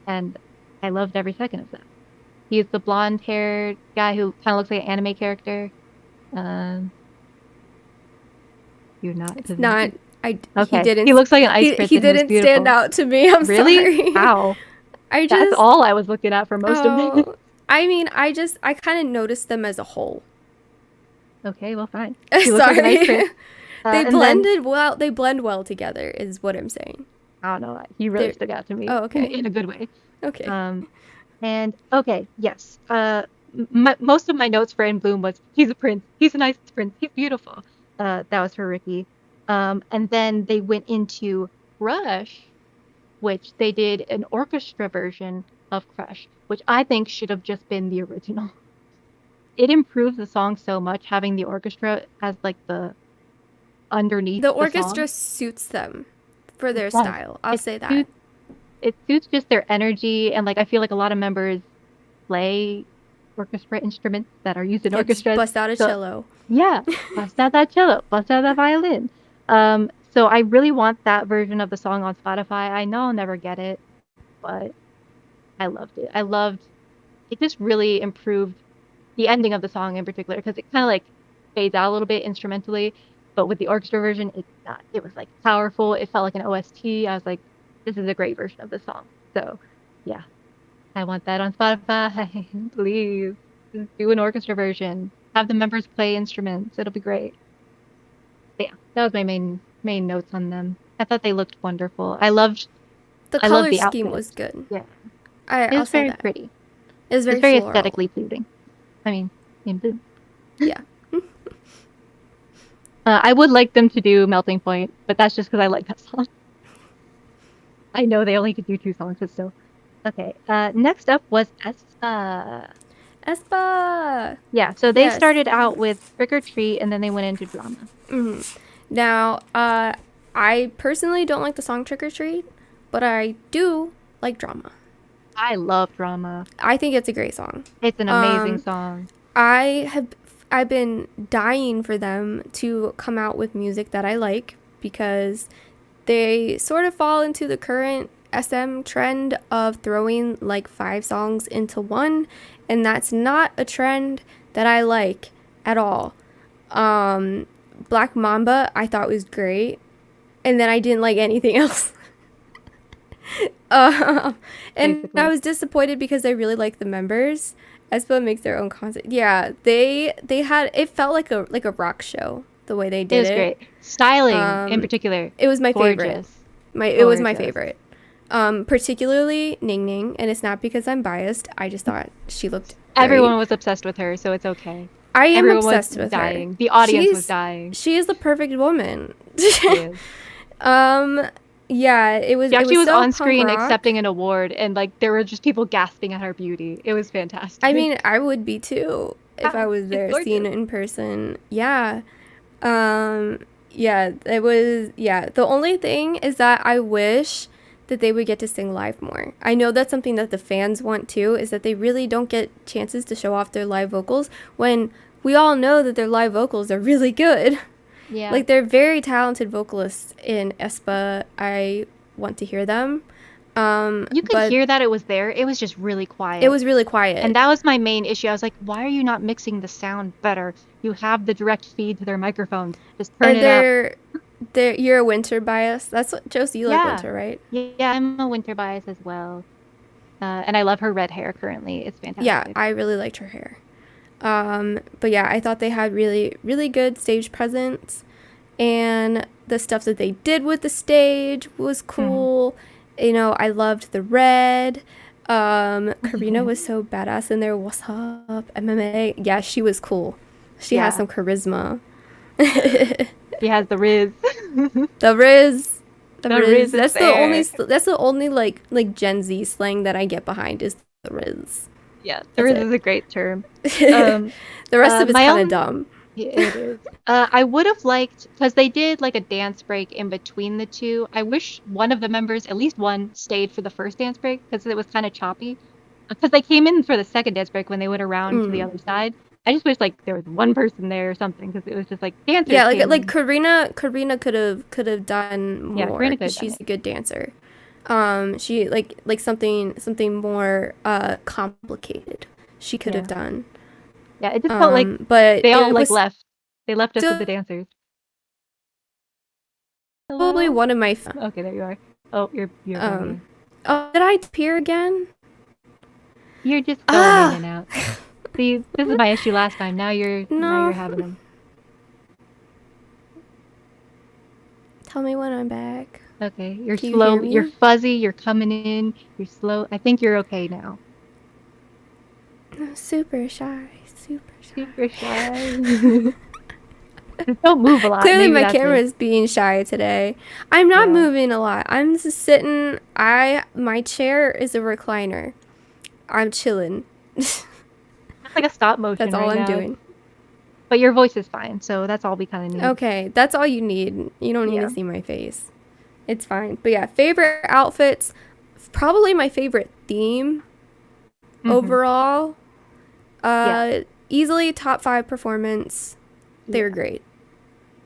and I loved every second of that. He's the blonde-haired guy who kind of looks like an anime character. Um, you're not, It's doesn't not. he? He Okay, he didn't. looks like an ice prince, He and he was didn't stand beautiful. out to me. I'm Really? sorry. How? I That's just. all I was looking at for most of it. Oh. I mean, I kind of noticed them as a whole. Okay, well, fine. He looks like an ice Sorry. prince. They And then blended well. They blend well together, is what I'm saying. I don't know, he really They're. stuck out to me Oh, okay. in a good way. Okay. Um, and okay, yes. Most of my notes for In Bloom was he's a prince. He's a nice prince. He's beautiful. That was for Ricky. And then they went into Crush, which they did an orchestra version of Crush, which I think should have just been the original. It improves the song so much having the orchestra as like the underneath The the song. orchestra suits them for It their does. style. I'll It say that. suits it suits just their energy, and like I feel like a lot of members play orchestra instruments that are used in Yeah, just orchestras. bust out a So cello. yeah, bust out that cello, bust out that violin. So I really want that version of the song on Spotify. I know I'll never get it, but I loved it. I loved it. Just really improved the ending of the song in particular because it kind of like fades out a little bit instrumentally, but with the orchestra version, it not. It was like powerful. It felt like an OST. I was like, this is a great version of the song. So yeah, I want that on Spotify. Please, just do an orchestra version. Have the members play instruments. It'll be great. But yeah, that was my main notes on them. I thought they looked wonderful. The I loved color the scheme was outfits. good. Yeah, it I'll was say very that. pretty. It was It was very very floral. aesthetically pleasing. I mean, in blue. Yeah. I would like them to do Melting Point, but that's just because I like that song. I know they only could do two songs, but still. Okay. Next up was Espa. Espa. Yeah, so they Yes. started out with Trick or Treat, and then they went into drama. Now, I personally don't like the song Trick or Treat, but I do like drama. I love drama. I think it's a great song. It's an amazing song. I have I've been dying for them to come out with music that I like because they sort of fall into the current SM trend of throwing like 5 songs into one, and that's not a trend that I like at all. Black Mamba I thought was great, and then I didn't like anything else. And I Basically. was disappointed because I really like the members. aespa makes their own content. Yeah, they had, it felt like a rock show the way they It did was it. great. Styling, in particular, It was my favorite. gorgeous. It was my Gorgeous. favorite. Particularly Ning Ning, and it's not because I'm biased. I just thought she looked great. Everyone was obsessed with her, so it's okay. I am Everyone was obsessed with her. dying. The audience was dying. She is the perfect woman. She is. um, yeah, She it actually was was so on punk screen rock. accepting an award, and like there were just people gasping at her beauty. It was fantastic. I mean, I would be too if I was She's there gorgeous. seeing it in person. Yeah. Yeah, it was, yeah. The only thing is that I wish that they would get to sing live more. I know that's something that the fans want too, is that they really don't get chances to show off their live vocals when we all know that their live vocals are really good. Yeah. Like, they're very talented vocalists in aespa. I want to hear them. You could But hear that it was there. It was just really quiet. it was really quiet. And that was my main issue. I was like, why are you not mixing the sound better? You have the direct feed to their microphones. Just turn and it up. you're a winter bias. That's what, Josie, you like Yeah. winter, right? Yeah, I'm a winter bias as well. And I love her red hair currently. It's Yeah, fantastic. I really liked her hair. But yeah, I thought they had really, really good stage presence. And the stuff that they did with the stage was Hmm. cool. You know, I loved the red. Karina was so badass in there. What's up, MMA? Yeah, she was cool. She has Yeah, some charisma. she has the Riz. The Riz, the The Riz Riz. is there. That's the only like Gen Z slang that I get behind is the Riz. Yeah, the That's Riz it. is a great term. The Um, rest of it's my kind of own, dumb. yeah, it is. I would have liked because they did like a dance break in between the two. I wish one of the members, at least one, stayed for the first dance break because it was kind of choppy. Because they came in for the second dance break when they went around to the Mm. other side. I just wish like there was one person there or something because it was just like dancers Yeah, came like in. Karina could have done Yeah, more Karina could because have done she's it. a good dancer. She like something more complicated. She could have Yeah, done. yeah. It just felt like But they all it like was left. They left us with the still dancers. probably Hello. one of my. Okay, there you are. Oh, you're back Um. again. Oh, did I appear again? You're just going in Ah, and out. See, this is my issue last time. Now you're no. having them. Tell me when I'm back. Okay, you're Can you hear slow. You're me? fuzzy. You're coming in. You're slow. I think you're okay now. I'm super shy. Super Super shy. shy. Just don't move a lot. Clearly Maybe my that's camera it. is being shy today. I'm not Yeah. moving a lot. I'm just sitting. I my chair is a recliner. I'm chilling. It's like a stop That's motion all right I'm now. doing. But your voice is fine, so that's all we kind of need. Okay, that's all you need. You don't need to Yeah. see my face. It's fine. But yeah, favorite outfits. Probably my favorite theme Hmm. overall. Yeah. Easily top 5 performance. They were Yeah. great.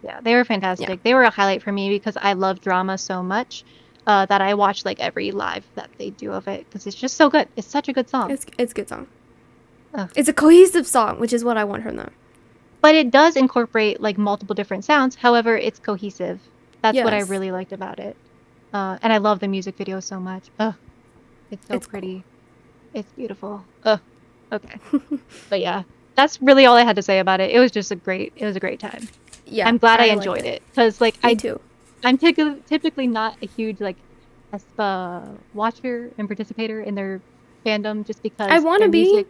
Yeah. They were Yeah, fantastic. They were a highlight for me because I love drama so much that I watch like every live that they do of it because it's just so good. It's such a good song. it's a good song. Ugh. It's a cohesive song, which is what I want from them. But it does incorporate like multiple different sounds. However, it's cohesive. That's what I Yes, really liked about it. And I love the music video so much. Ugh, it's so it's cool. pretty. It's beautiful. Ugh. Okay. But yeah, that's really all I had to say about it. It was a great time. Yeah, I'm glad I I liked enjoyed it. it because like Me too. I'm typically not a huge like watcher and participator in their fandom just I because want their to be. music.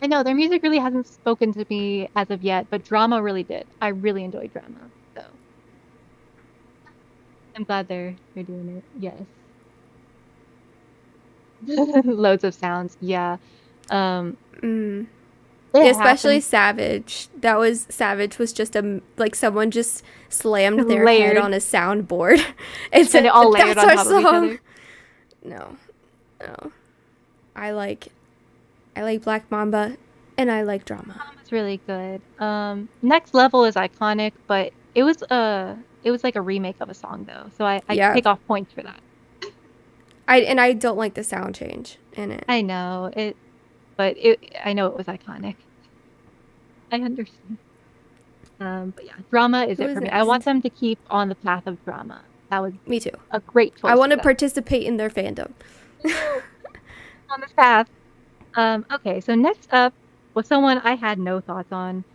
I know their music really hasn't spoken to me as of yet, but drama really did. I really enjoyed drama, so I'm glad they're doing it. Yes, loads of sounds. Yeah, um, Mm. it Especially happens. Savage. Savage was just a like someone just slammed their head Layered on a soundboard and and it said, all layered "That's on our top of each song." other. No, no. I like I like Black Mamba, and I like drama. It's really good. Next Level is iconic, but it was like a remake of a song though, so I Yeah, take off points for that. I don't like the sound change in it. I know it, but it I know it was iconic. I understand. But yeah, drama is Who it is for me. I want next? them to keep on the path of drama. That was Me too. a great I choice want for to them. participate in their fandom. Woo! On this path. Okay, so next up was someone I had no thoughts on,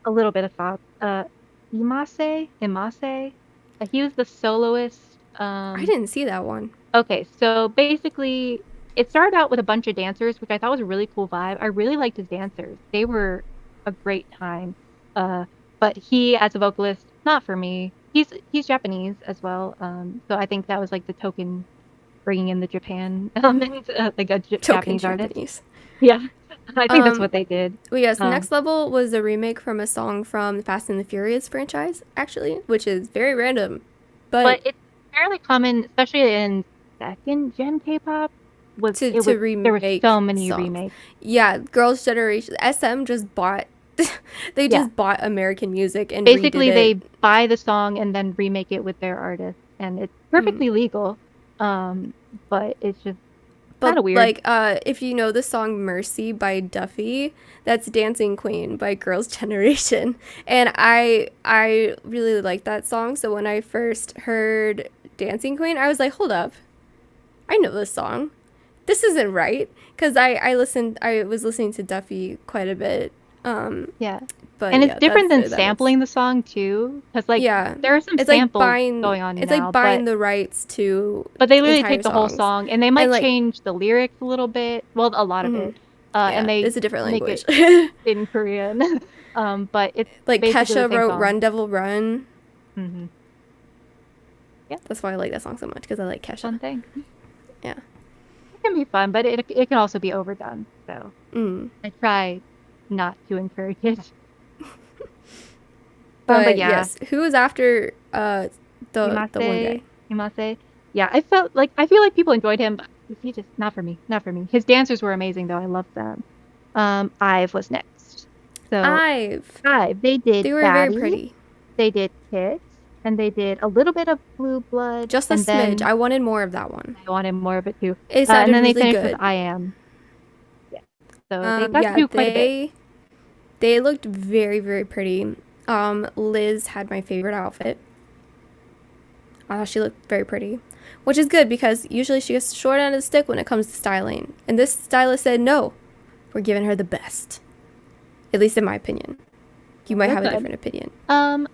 a little bit of thoughts. Imase. He was the soloist. I didn't see that one. Okay, so basically, it started out with a bunch of dancers, which I thought was a really cool vibe. I really liked his dancers. They were a great time. Uh, but he, as a vocalist, not for me. He's Japanese as well. So I think that was like the token bringing in the Japan element, like a Token Japanese artist. Japanese. Yeah, I think that's Um, what they did. well, yes, Um, Next Level was a remake from a song from the Fast and the Furious franchise, actually, which is very random. But but it's fairly common, especially in second gen K-pop. to There were remake so many songs. remakes. Yeah, Girls' Generation, SM just bought, they Yeah, just bought American music and redid basically it. they buy the song and then remake it with their artist, and it's Mm. perfectly legal. Um, but it's just kind But of weird. like, if you know the song "Mercy" by Duffy, that's "Dancing Queen" by Girls' Generation, and I really like that song. So when I first heard "Dancing Queen," I was like, "Hold up, I know this song." this isn't right. Because I was listening to Duffy quite a bit. Yeah. But And it's yeah, different than that makes, sampling the song too, because like yeah. there are some samples going on It's like now, buying the rights to but they literally take entire the whole songs. song and they And might like, change the lyrics a little bit, well, a lot of hmm it, and yeah, they it's a different make it language. in Korean, but it's Like basically the Kesha same wrote song. "Run Devil Run." Hmm. Yeah, That's why I like that song so much because I like fun Kesha. thing. Yeah. It can be fun, but it can also be overdone. So Mm. I try not to encourage it. But But yeah, yes, who was after the one Imase, guy? Imase. Yeah, I feel like people enjoyed him, but he just not for me, not for me. His dancers were amazing though. I loved them. Ive was next. So Ive. Ive, they did They were very Batty, pretty. they did Kids, and they did a little bit of Blue Blood, Just a and smidge. then I wanted more of that one. I wanted more of it too. It And sounded then they really finished with good. I Am. Yeah. So they got to Yeah, do quite a bit. they looked very, very pretty. Liz had my favorite outfit. I thought she looked very pretty, which is good because usually she gets short end of the stick when it comes to styling. And this stylist said, no, we're giving her the best. At least in my opinion. You might So have a good. different opinion. Um,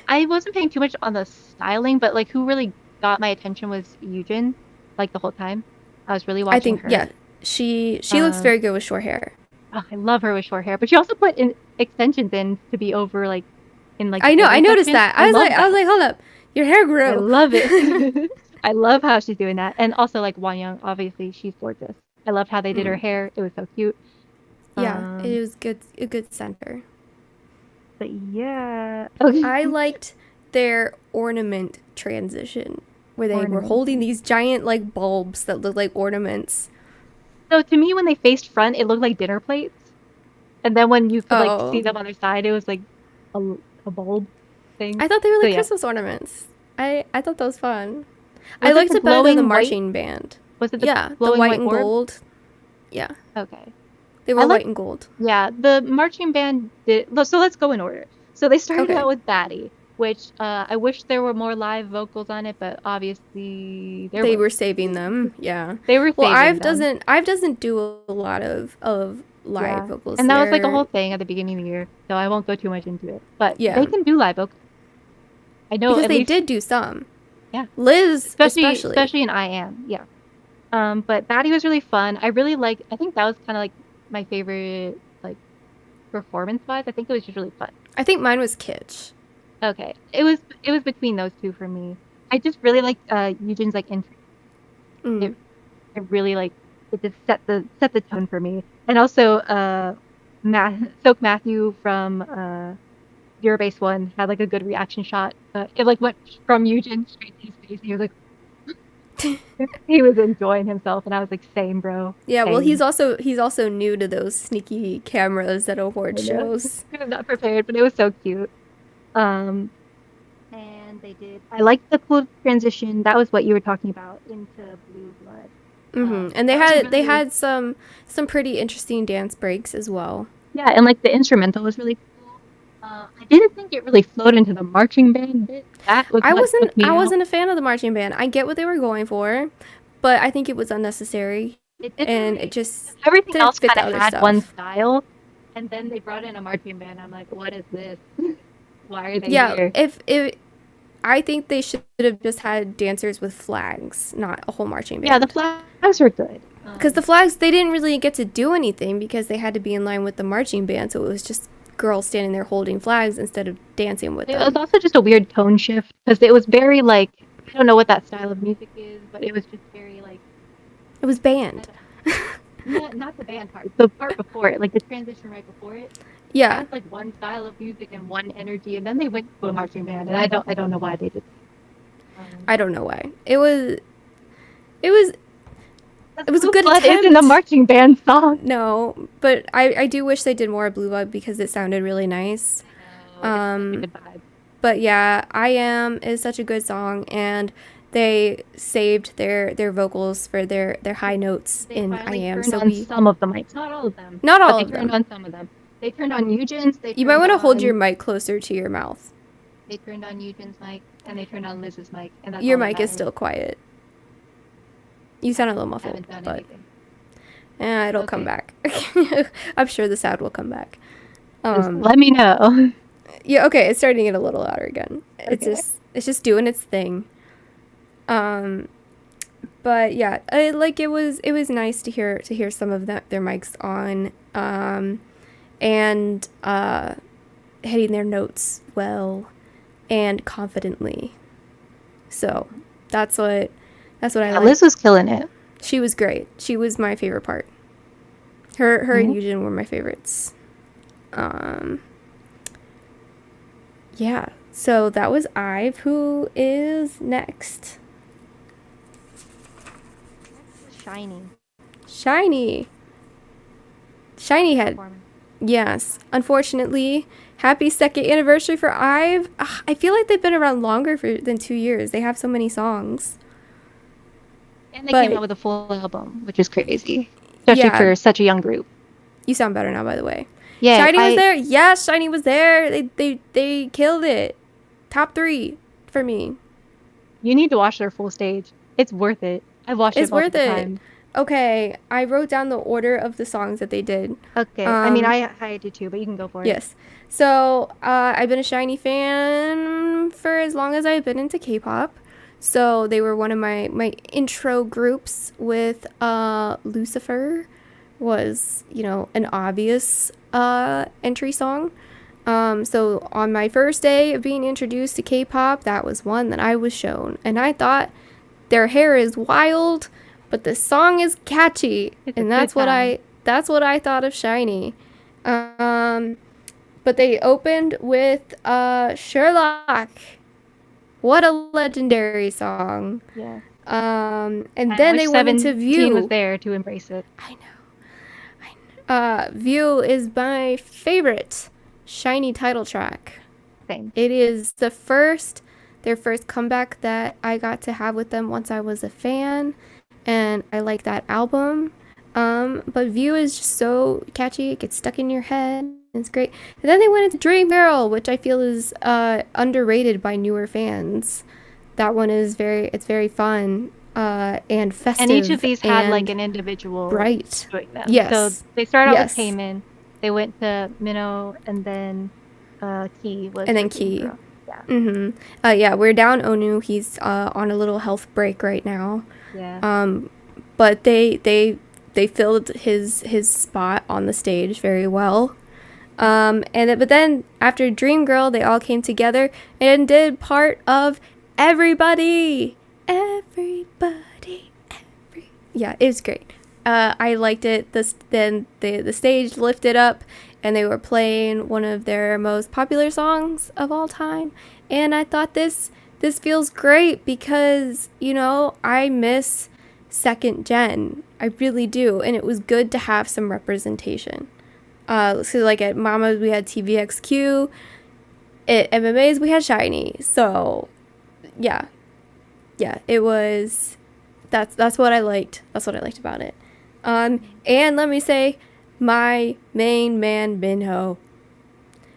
I wasn't paying too much on the styling, but like who really got my attention was Eugen, like the whole time. I was really I watching think, her. yeah, she looks Um, very good with short hair. oh, I love her with short hair, but she also put in extensions in to be over like in like the I edges noticed section. that. I love I was that. like, hold up, your hair I grew. love it. I love how she's doing that, and also like Wan Young, obviously she's gorgeous. I loved how they did her Mm, hair; it was so cute. yeah, it Um, was good, a good center. but yeah, okay. I liked their ornament transition where they were holding Ornamenting. these giant like bulbs that look like ornaments. So to me, when they faced front, it looked like dinner plates. And then when you could like see Oh, them on their side, it was like a, a bulb thing. I thought they were So like yeah, Christmas ornaments. I thought that was fun. I was it liked the it better than the glowing white? marching band. Was it the Yeah, the glowing white white and orb? gold. Yeah, Okay, they I were like. white and gold. Yeah, the marching band did. So let's go in order. So they started Okay, out with Batty, which I wish there were more live vocals on it, but obviously there they was. were saving them. Yeah. They were Well, saving them. Ive doesn't do a lot of live Yeah, vocals. and that was like a They're whole thing at the beginning of the year, so I won't go too much into it. But they yeah, can do live vocals. I know because at they least. did do some. Yeah. Liz especially especially. especially in I Am, yeah. But Batty was really fun. I think that was kind of like my favorite like performance wise. I think it was just really fun. I think mine was kitsch. Okay, it was between those two for me. I just really liked Eugen's like intro. Mm. It it really like it just set the tone for me. And also Soak Matthew from Your Base One had like a good reaction shot. It like went from Eugen straight to his face. He was like he was enjoying himself, and I was like, same, bro, Yeah, well, same. he's also new to those sneaky cameras at award I know. shows. I'm not prepared, but it was so cute. Um, and they did. I liked the cool transition. That was what you were talking about into Blue Blood. And That was a they really had some pretty interesting dance breaks as well. yeah, and like the instrumental was really cool. I didn't think it really flowed into the marching band bit. That was what took me I out. wasn't a fan of the marching band. I get what they were going for, but I think it was unnecessary It didn't and it really. just Everything didn't else fit kind the of other had one stuff. style, and then they brought in a marching band. I'm like, what is this? Why are they Yeah, here? if I think they should have just had dancers with flags, not a whole marching Yeah, the band. flags were good. Because the flags, they didn't really get to do anything because they had to be in line with the marching band. So it was just girls standing there holding flags instead of dancing with It was them. also just a weird tone shift because it was very like I don't know what that style of music is, but it was just very like It was I banned. don't not the band part, the part before it, like the transition right before it. Yeah, Had like one style of music and one energy, and then they went to a marching band, and I don't know why they did. I don't know why. It was a Blue good Blood isn't a attempt. marching band song. No, but I do wish they did more Blue Blood because it sounded really nice. No, it's such a Um, good vibe. but yeah, I Am is such a good song, and they saved their vocals for their high notes They in I finally Am. turned So on we some of the mics, not all of them, not but all they of turned them. on some of them. They turned on Eugen's. You might want to hold your mic closer to your mouth. They turned on Eugen's mic, and they turned on Liz's mic, and that's Your all that mic is matters. still quiet. You sound a little I muffled, haven't done but anything. It'll come Okay. back. I'm sure the sound will come back. Just Um, let me know. yeah, okay, it's starting to get a little louder again. Okay. It's just doing its thing. Um, but yeah, it was nice to hear some of that their mics on and hitting their notes well and confidently. So that's what I Yeah, like. Liz was killing it. She was great. She was my favorite part. Her and Mhm. Eugen were my favorites. Um, yeah. So that was Ive. Who is next? Next was Shiny. Shiny. Shiny had Performance. yes. Unfortunately, happy second anniversary for Ive. Ugh, I feel like they've been around longer than 2 years. They have so many songs. And they came But out with a full album, which is crazy, especially yeah, for such a young group. you sound better now. By the way, Yeah, Shiny was there. Yes, Shiny was there. They killed it. Top 3 for me. you need to watch their full stage. It's worth it. I've watched it It's worth multiple it. times. Okay, I wrote down the order of the songs that they did. Okay. I mean, Um, I did too, but you can go for it. yes. So I've been a Shiny fan for as long as I've been into K-pop. So they were one of my intro groups with Lucifer was, you know, an obvious entry song. So on my first day of being introduced to K-pop, that was one that I was shown, and I thought their hair is wild, but the song is catchy, It's a and good time. that's what I thought of Shiny. Um, but they opened with Sherlock. What a legendary song. Yeah. And I then wish they went into 17 was View. there to embrace it. I know. View is my favorite Shiny title track. Same. It is their first comeback that I got to have with them once I was a fan, and I like that album. But View is just so catchy; it gets stuck in your head. It's great. And then they went into Dream Girl, which I feel is underrated by newer fans. That one is it's very fun and And each of festive these had like and an individual bright. doing them. So Yes, they start out with yes, Taemin, they went to Minho, and then Key was and for then Dream Key. Girl. Yeah. Mm-hmm. Yeah, we're down Onu. He's on a little health break right now. Yeah. Um, but they filled his spot on the stage very well. But then after Dream Girl, they all came together and did part of Everybody. Everybody. Yeah, it was great. I liked it. Then the stage lifted up, and they were playing one of their most popular songs of all time. And I thought this feels great because you know I miss second gen. I really do, and it was good to have some representation. So like at Mama's we had TVXQ, at MMAs we had Shiny. So yeah, it was that's what I liked. That's what I liked about it. And let me say, my main man Minho,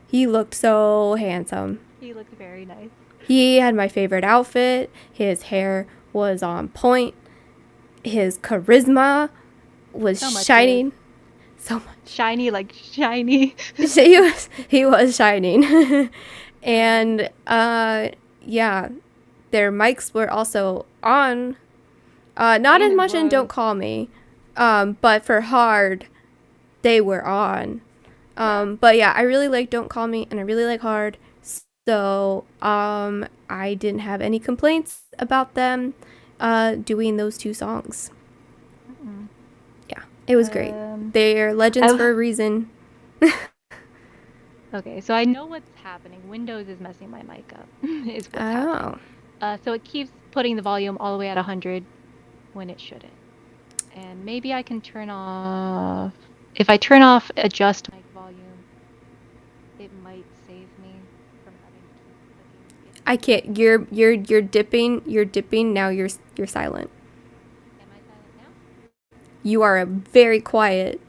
he looked so handsome. He looked very nice. He had my favorite outfit. His hair was on point. His charisma was So much shining. good. So much. Shiny, like shiny. He was shining. And yeah, their mics were also on. Not as Taemin much in Don't was. Call Me, but for Hard, they were on. Yeah. But yeah, I really like Don't Call Me and I really like Hard. So I didn't have any complaints about them doing those 2 songs. Mm-mm. Yeah, it was great. They're legends for a reason. Okay, so I know what's happening. Windows is messing my mic up, is what's happening. Oh. So it keeps putting the volume all the way at 100 when it shouldn't. And maybe I can turn off. If I turn off adjust mic volume, it might save me from having to keep clicking I it. can't. You're dipping. Now you're silent. Am I silent now? You are very quiet.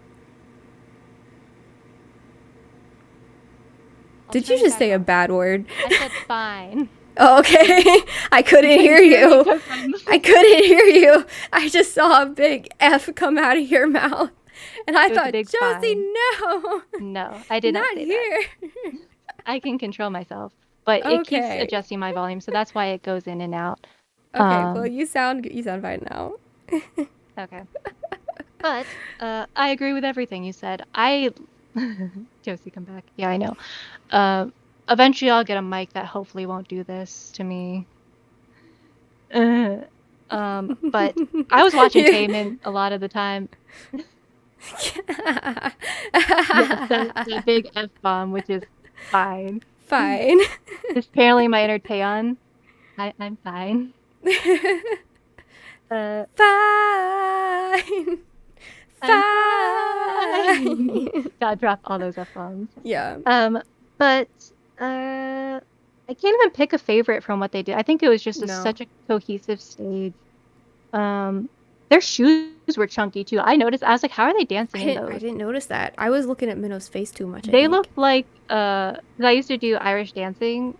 I'll Did turn you it just back say a on. bad word? I said fine. Oh, okay. I couldn't Can you hear hear me? you. 'Cause I'm I couldn't hear you. I just saw a big F come out of your mouth. And I it was a thought, big Josie, fine. no, No, I did not not say that. here. I can control myself, but it keeps Okay. adjusting my volume, so that's why it goes in and out. Okay, well, Um, you sound fine now. okay. But I agree with everything you said. I Josie, come back. Yeah, I know. Uh, Eventually I'll get a mic that hopefully won't do this to me. Uh, but I was watching Taemin a lot of the time. Yes, that big F bomb, which is fine. Fine. Just apparently my inner Taeyeon. I'm fine. Uh, Fine. I'm fine. Fine. Gotta drop all those F bombs. Yeah. Um, but I can't even pick a favorite from what they did. I think it was just No. such a cohesive stage. Um, their shoes were chunky too. I noticed. I was like, how are they dancing in I those? didn't notice that. I was looking at Minnow's face too much, I They think. looked like 'cause I used to do Irish dancing.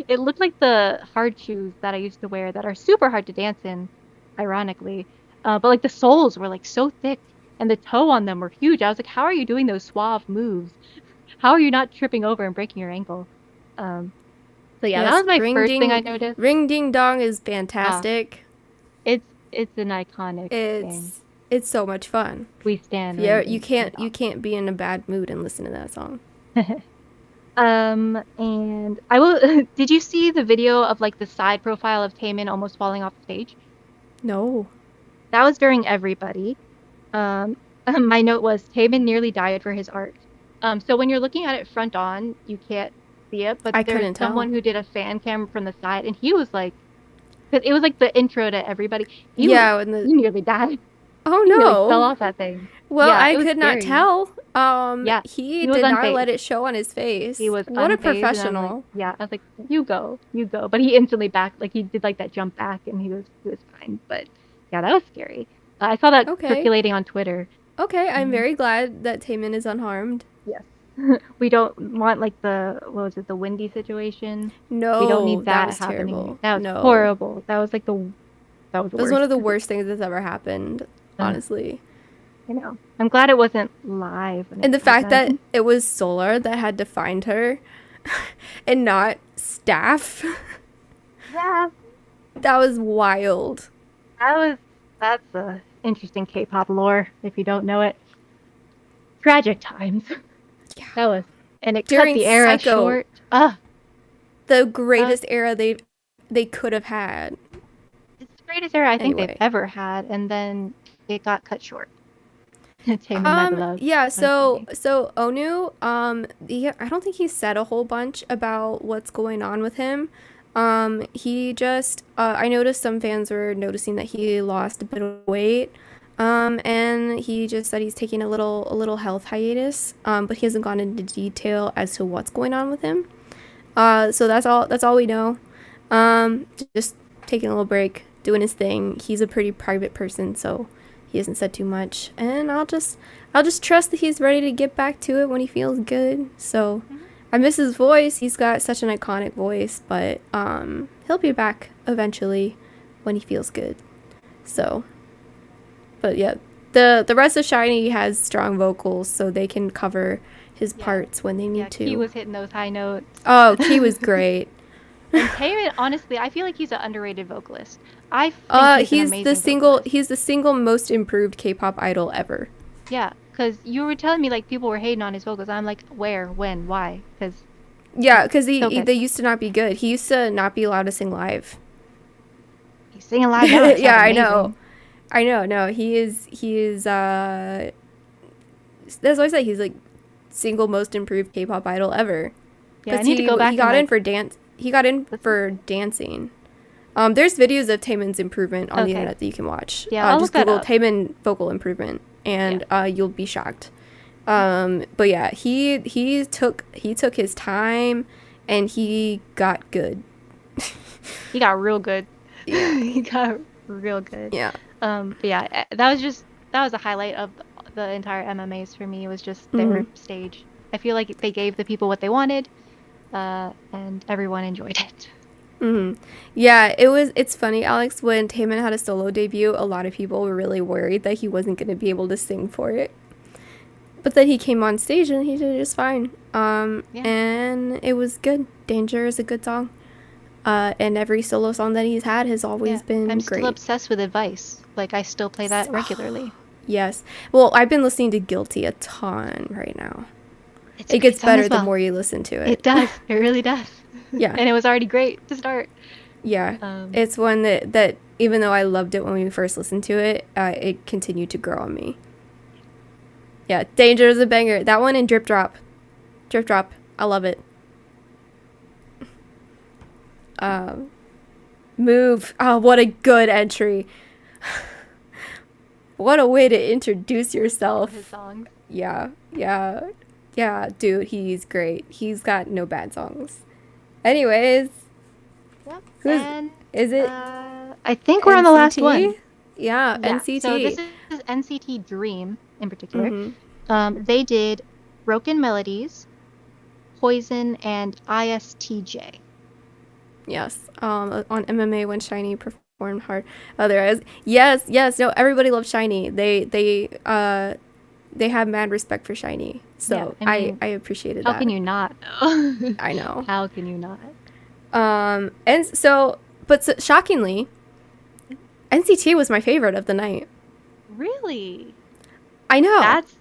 It looked like the hard shoes that I used to wear that are super hard to dance in, ironically. But like the soles were like so thick and the toe on them were huge. I was like, how are you doing those suave moves? How are you not tripping over and breaking your ankle? Um, so yeah, that Yes, was my first thing I noticed. Ring Ding Dong is Ah, fantastic. it's an iconic thing. It's so much fun. We stand Yeah, ring ding ding you dong. can't be in a bad mood and listen to that song. And I will. Did you see the video of like the side profile of Taemin almost falling off the stage? No. That was during Everybody. Um, my note was Taemin nearly died for his art. So when you're looking at it front on, you can't see it, but I there's couldn't tell. someone who did a fan cam from the side, and he was like, because it was like the intro to Everybody. Yeah, when the He nearly died. Oh He nearly fell no. off that thing. Well, Yeah, I it was could not scary. tell. Yeah, He he was did not let unfazed. it show on his He face. was What a unfazed, and I'm like, professional. yeah. I was like, you go. But he instantly back, like he did like that jump back, and he was fine. But yeah, that was scary. I saw that Okay. circulating on Twitter. Okay, I'm Mhm. very glad that Taemin is unharmed. Yes, we don't want like the what was it, the windy situation. We don't No, need that that was happening. terrible. That was No. horrible. That was the That was one worst. of the worst things that's ever happened, honestly. You know, I'm glad it wasn't live when it And the fact that happened. it was Solar that had to find her and not staff, Yeah, that was wild. that's a interesting K-pop lore if you don't know it. Tragic times. Yeah. That was, and it cut During the era Psycho, short. Ah, the that was, greatest era they could have had. it's the greatest era I think they've Anyway. ever had, and then it got cut short. Tame my beloved. Yeah, Uncanny. so Onu, I don't think he said a whole bunch about what's going on with him. He just I noticed some fans were noticing that he lost a bit of weight. And he just said he's taking a little health hiatus. But he hasn't gone into detail as to what's going on with him. So that's all we know. Just taking a little break, doing his thing. He's a pretty private person, so he hasn't said too much. And I'll just trust that he's ready to get back to it when he feels good. So I miss his voice. He's got such an iconic voice, but he'll be back eventually when he feels good. So, but yeah, the rest of Shiny has strong vocals, so they can cover his Yeah, parts when they yeah. need He to. was hitting those high notes. Oh, Key was great. And Taemin, honestly, I feel like he's an underrated vocalist. I think he's an amazing vocalist. He's the single most improved K-pop idol ever. Yeah, because you were telling me like people were hating on his vocals. I'm like, where, when, why? Because Yeah, because so good. they used to not be good. He used to not be allowed to sing live. He's singing live now. It Yeah, sounds I amazing. know. I know. No, he is. That's what I say. He's like single most improved K-pop idol ever. Yeah, I Because need to go back he and got in like for dance. He got in listen. for dancing. There's videos of Taemin's improvement on the Okay. internet that you can watch. Yeah, I'll Just look that Google up. Taemin vocal improvement, and you'll be shocked. But yeah, he took his time, and he got good. He got real good. Yeah, He got real good. yeah. But yeah, that was a highlight of the entire MMAs for me. It was just Hmm. their stage. I feel like they gave the people what they wanted, and everyone enjoyed it. Mhm. Yeah, it was. It's funny, Alex. When Taemin had a solo debut, a lot of people were really worried that he wasn't going to be able to sing for it. But then he came on stage and he did just fine. Yeah. And it was good. Danger is a good song. And every solo song that he's had has always Yeah. I'm been still great. obsessed with Advice. Like I still play that Oh, regularly. yes. Well, I've been listening to Guilty a ton right now. It's a It great gets song better as the well. more you listen to It it. does. It really does. Yeah. And it was already great to start. Yeah. Um, It's one that even though I loved it when we first listened to it, it continued to grow on me. Yeah. Danger is a banger. That one and Drip Drop. Drip Drop. I love it. Um, Move. Oh, what a good entry. What a way to introduce all his yourself. songs. Yeah, yeah, yeah, dude, he's great. He's got no bad songs. Anyways, Yep. who's And is it? I think we're on the last NCT? one. Yeah, Yeah. So this NCT. is NCT Dream in particular. Mm-hmm. They did Broken Melodies, Poison, and ISTJ. Yes. On MMA when Shiny performed hard. Otherwise, yes, yes. No, everybody loves Shiny. They have mad respect for Shiny. Yeah. So I I mean, I appreciated how can that. you not though? I know. How can you not? And so, but so, shockingly, NCT was my favorite of the night. Really? I know. That's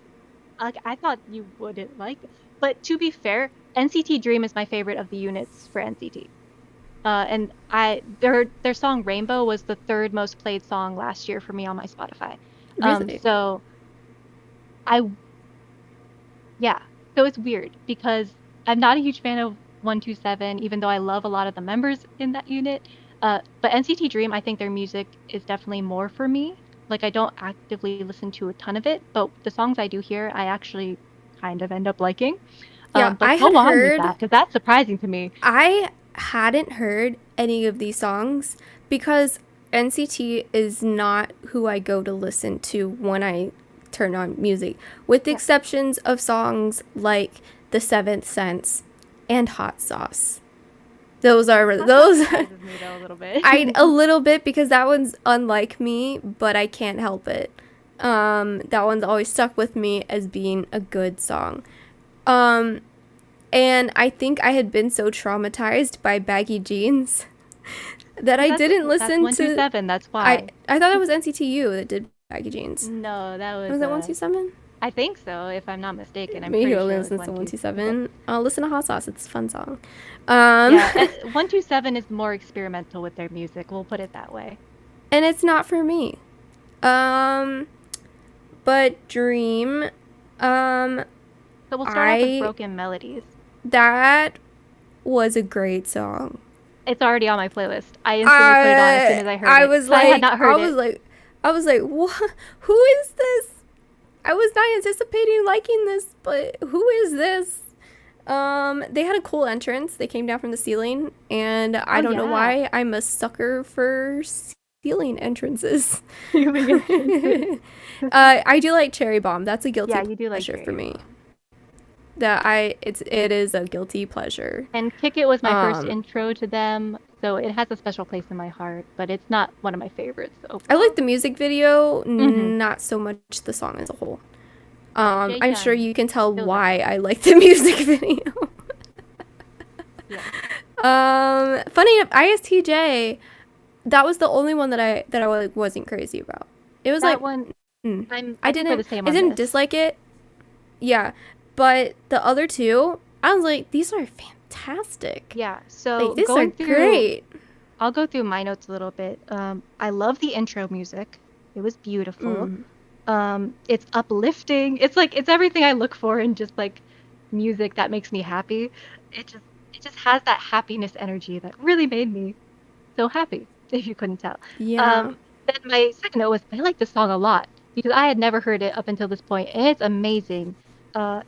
like I thought you wouldn't like it. But to be fair, NCT Dream is my favorite of the units for NCT. And their song Rainbow was the third most played song last year for me on my Spotify. Really. So I yeah, so it's weird because I'm not a huge fan of 127, even though I love a lot of the members in that unit. But NCT Dream, I think their music is definitely more for me. Like I don't actively listen to a ton of it, but the songs I do hear, I actually kind of end up liking. Yeah, But go on with that because that's surprising to me. I hadn't heard any of these songs because NCT is not who I go to listen to when I turn on music, with the Yeah. exceptions of songs like The Seventh Sense and Hot Sauce. Those are Hot Sauce those surprises me though a little bit. I a little bit because that one's unlike me, but I can't help it. That one's always stuck with me as being a good song. Um, and I think I had been so traumatized by baggy jeans that I didn't That's listen to. 127. That's I why. I thought it was NCTU that did baggy jeans. No, that was Was it 127? I think so, if I'm not mistaken. I'm Maybe pretty I'll sure it was listen to 127. 127. I'll listen to Hot Sauce. It's a fun song. Um, Yeah, 127 is more experimental with their music. We'll put it that way. and it's not for me. Um, but Dream, um, So we'll start off with I Broken Melodies. that was a great song. It's already on my playlist. I instantly put it on as soon as I heard I it was because I had like, not heard it. what? Who is this? I was not anticipating liking this, but who is this? They had a cool entrance. They came down from the ceiling, and Oh I don't know yeah, why I'm a sucker for ceiling entrances. ceiling entrances. I do like Cherry Bomb. That's a Yeah, guilty you do like pleasure for Cherry me. Bomb. It is a guilty pleasure. And Kick It was my first Um, intro to them, so it has a special place in my heart, but it's not one of my favorites I like overall. the music video, Mm-hmm. not so much the song as a whole. I'm sure Jae-hyun you can tell kills that why song. I like the music video. Yeah. Funny enough, ISTJ, that was the only one that I like, wasn't crazy about. It was That like, one, mm, I think we're the same I on didn't this. dislike it. Yeah, but the other two, I was like, these are fantastic. Yeah, Like, so these are great. I'll go through my notes a little bit. I love the intro music. It was beautiful. Mm, It's uplifting. It's like it's everything I look for in just like music that makes me happy. It just has that happiness energy that really made me so happy, if you couldn't tell. yeah. Um, then my second note was I like this song a lot because I had never heard it up until this point, and it's amazing.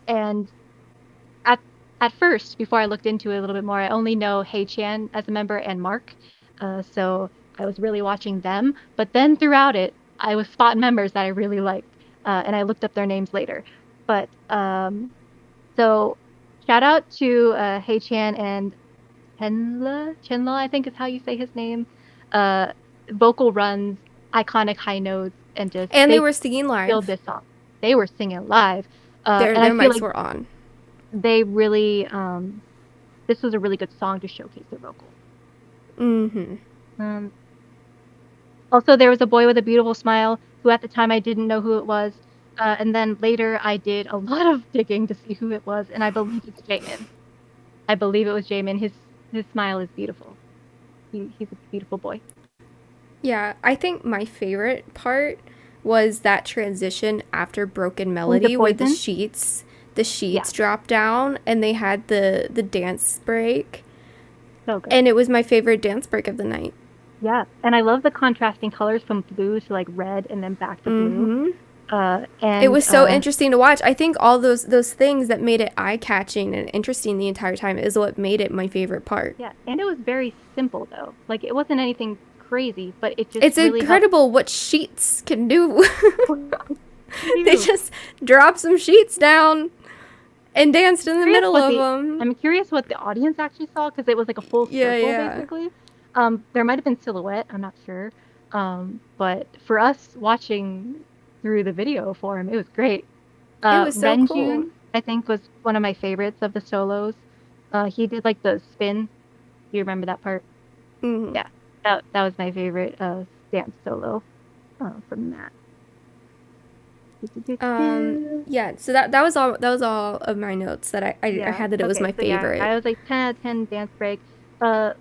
And at at first, before I looked into it a little bit more, I only know Hey Chan as a member and Mark. So I was really watching them. But then throughout it, I was spotting members that I really liked, and I looked up their names later. But so shout out to Hey Chan and Chenla, I think is how you say his name. Uh, Vocal runs, iconic high notes, and just And they they were singing killed live. this song. They were singing live, Their and I their feel mics like were on. they really this was a really good song to showcase their vocals. Mm-hmm. Um, Also, there was a boy with a beautiful smile who at the time I didn't know who it was. And then later I did a lot of digging to see who it was, and I believe it's Jamin. I believe it was Jamin. His smile is beautiful. He's a beautiful boy. Yeah, I think my favorite part was that transition after Broken Into Melody where Poison? the Yeah, sheets dropped down and they had the dance break. so good. And it was my favorite dance break of the night. Yeah, and I love the contrasting colors from blue to like red and then back to blue. Mm-hmm. Uh, It and was so interesting to watch. I think all those things that made it eye catching and interesting the entire time is what made it my favorite part. yeah, and it was very simple though. Like it wasn't anything crazy, but it just It's really helped. incredible what sheets can do. They You. just dropped some sheets down and danced in the Curious middle what of the them. I'm curious what the audience actually saw because it was like a full Yeah, circle yeah. basically. There might have been silhouette, I'm not sure. But for us watching through the video form, it was great. It was so cool. Renjun, I think, was one of my favorites of the solos. He did like the spin. Do you remember that part? Hmm. Yeah, that was my favorite dance solo from that. Yeah, so that was all of my notes that I Yeah. had that it was Okay. my So yeah, favorite. I was like 10 out of 10 dance break.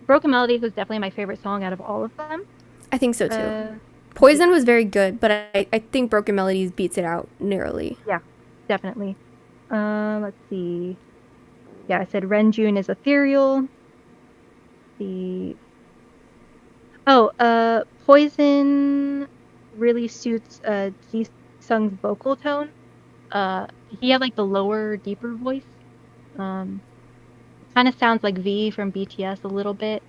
Broken Melodies was definitely my favorite song out of all of them. I think so too. Uh, Poison yeah, was very good, but I think Broken Melodies beats it out narrowly. yeah, definitely. Let's see. Yeah, I said Renjun is ethereal. The Poison really suits Ji Sung's vocal tone. He had like the lower, deeper voice. Um, kind of sounds like V from BTS a little bit.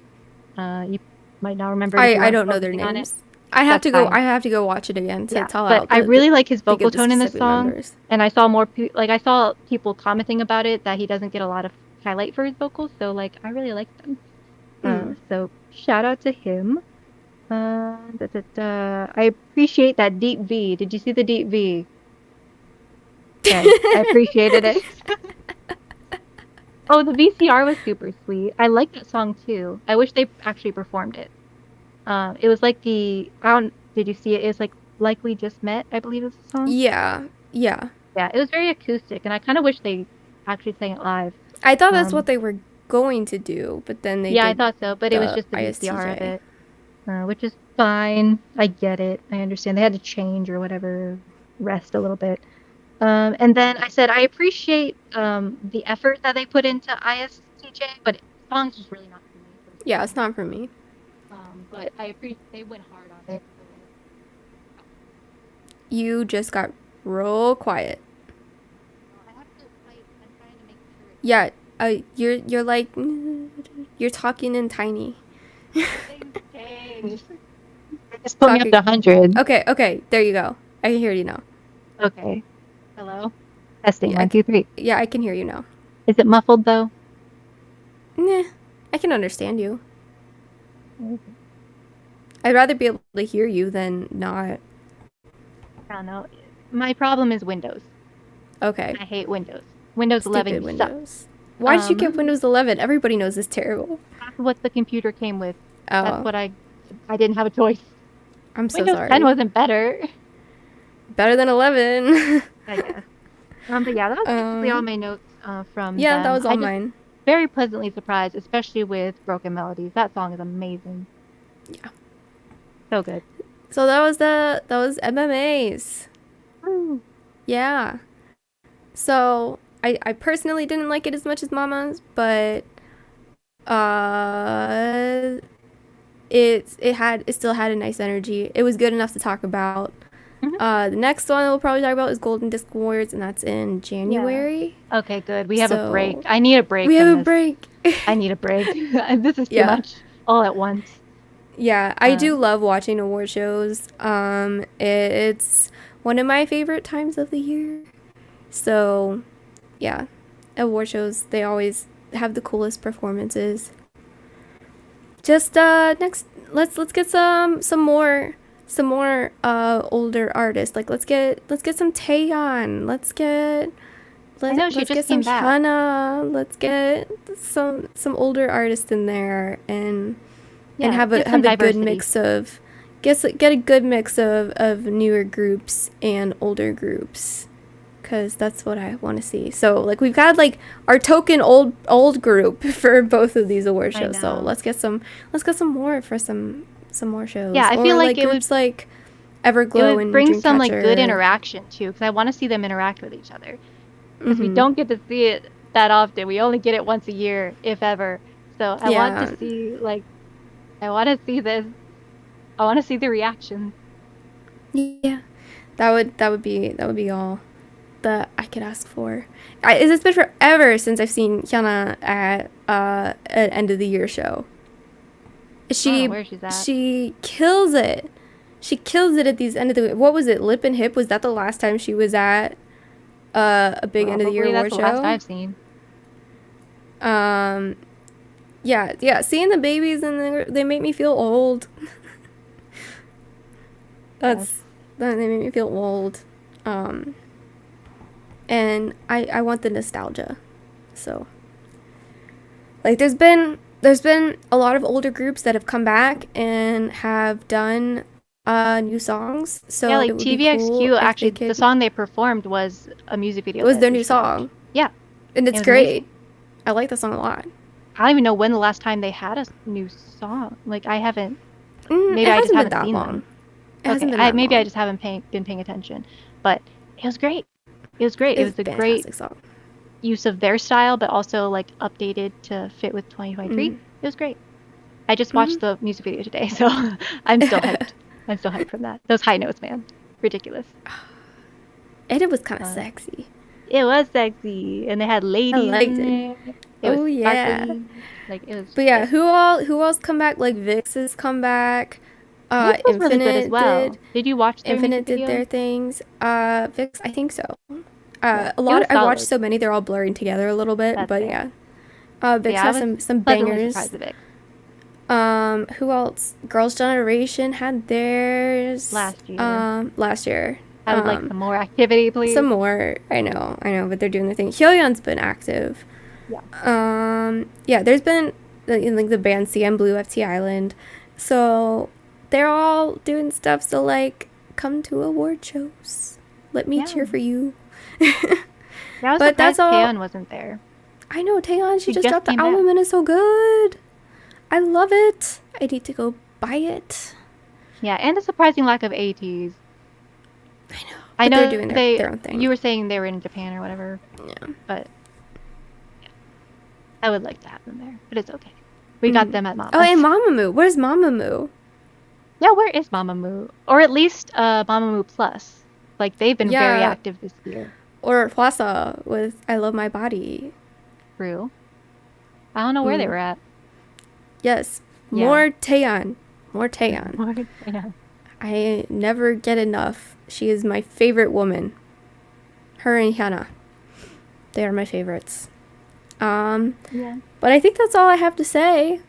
You might not remember it if you I weren't don't know their focusing on it. names. I have That's to go. fine. I have to go watch it again to Yeah, tell but out I the really like his think vocal of the tone in this specific song, members. and I saw more like I saw people commenting about it that he doesn't get a lot of highlight for his vocals, so like I really like them. Mm. So shout out to him. I appreciate that deep V. Did you see the deep V? Okay, I appreciated it. Oh, the VCR was super sweet. I like that song too. I wish they actually performed it. It was like I don't, did you see it? It was like We Just Met, I believe is the song. Yeah, yeah. Yeah, it was very acoustic, and I kind of wish they actually sang it live. I thought that's what Um, they were going to do, but then they yeah, I did thought so, but it was the just the VCR of ISTJ. it, which is fine. I get it. I understand. They had to change or whatever, rest a little bit. And then I said I appreciate the effort that they put into ISTJ, but songs just really not for me Yeah, it's personally. not for me. But I appreciate they went hard on it. You just got real quiet. I have to fight. I'm trying to make sure it's Yeah, you're like you're talking in tiny. things change. Just put me up Talking. to 100. Okay, okay, there you go. I can hear you now. Okay. Hello? Testing. Yeah, One, two, three. yeah, I can hear you now. Is it muffled though? Nah, I can understand you. I I'd rather be able to hear you than not. don't know. My problem is Windows. Okay, I hate Windows. Windows stupid 11 sucks. Windows. Why did you get Um, Windows 11? Everybody knows it's terrible. that's what the computer came with. That's Oh, what I didn't have a choice. I'm so Windows 10 sorry. wasn't better, Better than 11. I guess. But yeah, that was basically all my notes from Yeah, that them. was I all just mine. very pleasantly surprised, especially with Broken Melodies. That song is amazing. Yeah. So good. So that was MMAs. Woo. Yeah. So I personally didn't like it as much as Mama's, but uh it still had a nice energy. It was good enough to talk about. Mhm. The next one we'll probably talk about is Golden Disc Awards, and that's in Yeah. January. Okay, good. We have a break. So I need a break we have from a this. break. I need a break. This is too Yeah. much all at once. Yeah, I Uh, do love watching award shows. It's one of my favorite times of the year. So, yeah, award shows, they always have the coolest performances. Just next, let's get some more older artists. Like let's get some Taeyeon. I know she Let's get just some came back. Hyuna. Let's get some older artists in there and Yeah, get some have a good diversity. mix of get a good mix of newer groups and older groups because that's what I want to see. So like we've got like our token old group for both of these award I shows. So know. let's get some more for some more Yeah, shows I feel or like like groups like it Everglow would and bring some like good Dreamcatcher. interaction too, because I want to see them interact with each other. Because we Mhm. don't get to see it that often. We only get it once a year, if ever. So I want to Yeah. see like I want to see this. I want to see the reactions. Yeah. That would be all that I could ask for. It's been forever since I've seen Hyuna at an end of the year show. I don't know She where she's at. she kills it. She kills it at these end of the what was it? Lip and Hip, was that the last time she was at a big end of the year Probably that's award the last show? I've seen. Um yeah, seeing the babies and they make me feel old. Yes. That's they make me feel old. Um and I want the nostalgia. So like there's been a lot of older groups that have come back and have done new songs. Yeah, So it like would be cool TVXQ if they actually the could. song they performed was a music It video was that their they new just dropped. song, Yeah, and it it's was amazing. great. I like the song a lot. I don't even know when the last time they had a new song. Like I haven't maybe It I just hasn't been haven't that seen long. them. It hasn't Okay, been I that maybe I long. just haven't been paying attention. But it was great. It was great. It It's was a a great fantastic song. use of their style, but also like updated to fit with 2023. Mm. It was great. I just Hmm. watched the music video today, so I'm still hyped. I'm still hyped from that. Those high notes, man. Ridiculous. And it was kind of Uh, sexy. it was sexy, and they had I ladies liked in it. there. It was Oh yeah. sparkly. Like it was But yeah, sick. who else come back? Like Vix has come back. Vix was really good as Infinite well. Did you watch their music did video? their things. Vix, I think so. Yeah, A it lot. was I watched solid. so many, they're all blurring together a little bit. That's But fair. yeah, Vix Yeah, I has was some pleasantly surprised bangers. with Vix Who else? Girls' Generation had theirs. last year. Last year. I would like some more activity, Some please. more. I know, but they're doing their thing. Hyoyeon's been active. Yeah. Yeah, there's been like the band CM Blue FT Island, so they're all doing stuff. So like, come to award shows. Let me Yeah. cheer for you. Yeah, I was But that's surprised all. Taeyeon wasn't there. I know Taeyeon. She She just just dropped the came back. album and it's so good. I love it. I need to go buy it. Yeah, and the surprising lack of ATs. I know, I but they're know doing they their own thing. you were saying they were in Japan or whatever, Yeah. but I would like to have them there. But it's okay. We got Mm. them at Oh, and Mama's. Mamamoo. Where's Mamamoo? Yeah, where is Mamamoo? Or at least Mamamoo Plus. Like they've been very Yeah, active this year. or Plaza with I Love My Body. True. I don't know where they Mm. were at. Yes, Yeah. more Taeyeon. More Taeyeon. Yeah. I never get enough. She is my favorite woman. Her and Hyuna. They are my favorites. Yeah. But I think that's all I have to say.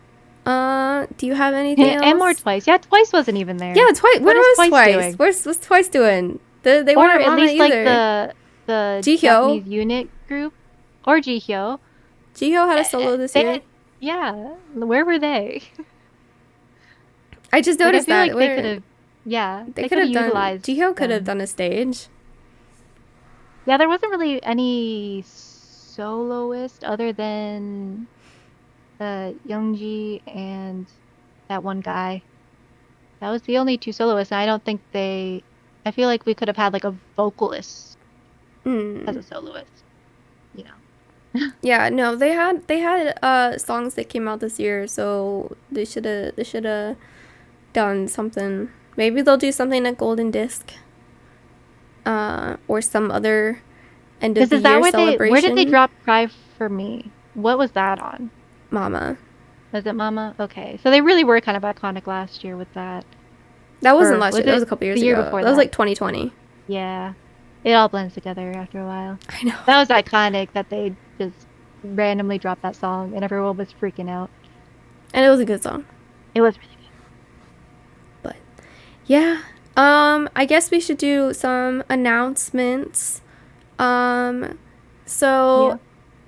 Do you have anything And more else? Twice. Yeah, Twice wasn't even there. Yeah, Twice. Where What is was Twice Twice? doing? What's Twice doing? They Or weren't at at Mama least like either. the Jihyo. Japanese unit group or Jihyo. Jihyo had a solo this They year. had, yeah. Where were they? I just Like I noticed feel that. like they could Where have, yeah, they they could could have have done. utilized Jihyo could have them. done a stage. Yeah, there wasn't really any soloist other than Youngji and that one guy. That was the only two soloists, and I don't think they. I feel like we could have had like a vocalist as Hmm. a soloist. You know. Yeah, no, they had songs that came out this year, so they should have done something. Maybe they'll do something at Golden Disc, or some other end of Because the is that year where did they celebration. drop Cry for Me? What was that on? Mama, Was it Mama? Okay, so they really were kind of iconic last year with that. that wasn't Or last was year. That was it a couple the years year ago. before That was that? like 2020. Yeah, it all blends together after a while. I know, That was iconic that they just randomly dropped that song and everyone was freaking out. and it was a good song. It was really But yeah, I guess we should do some announcements. Um, good. so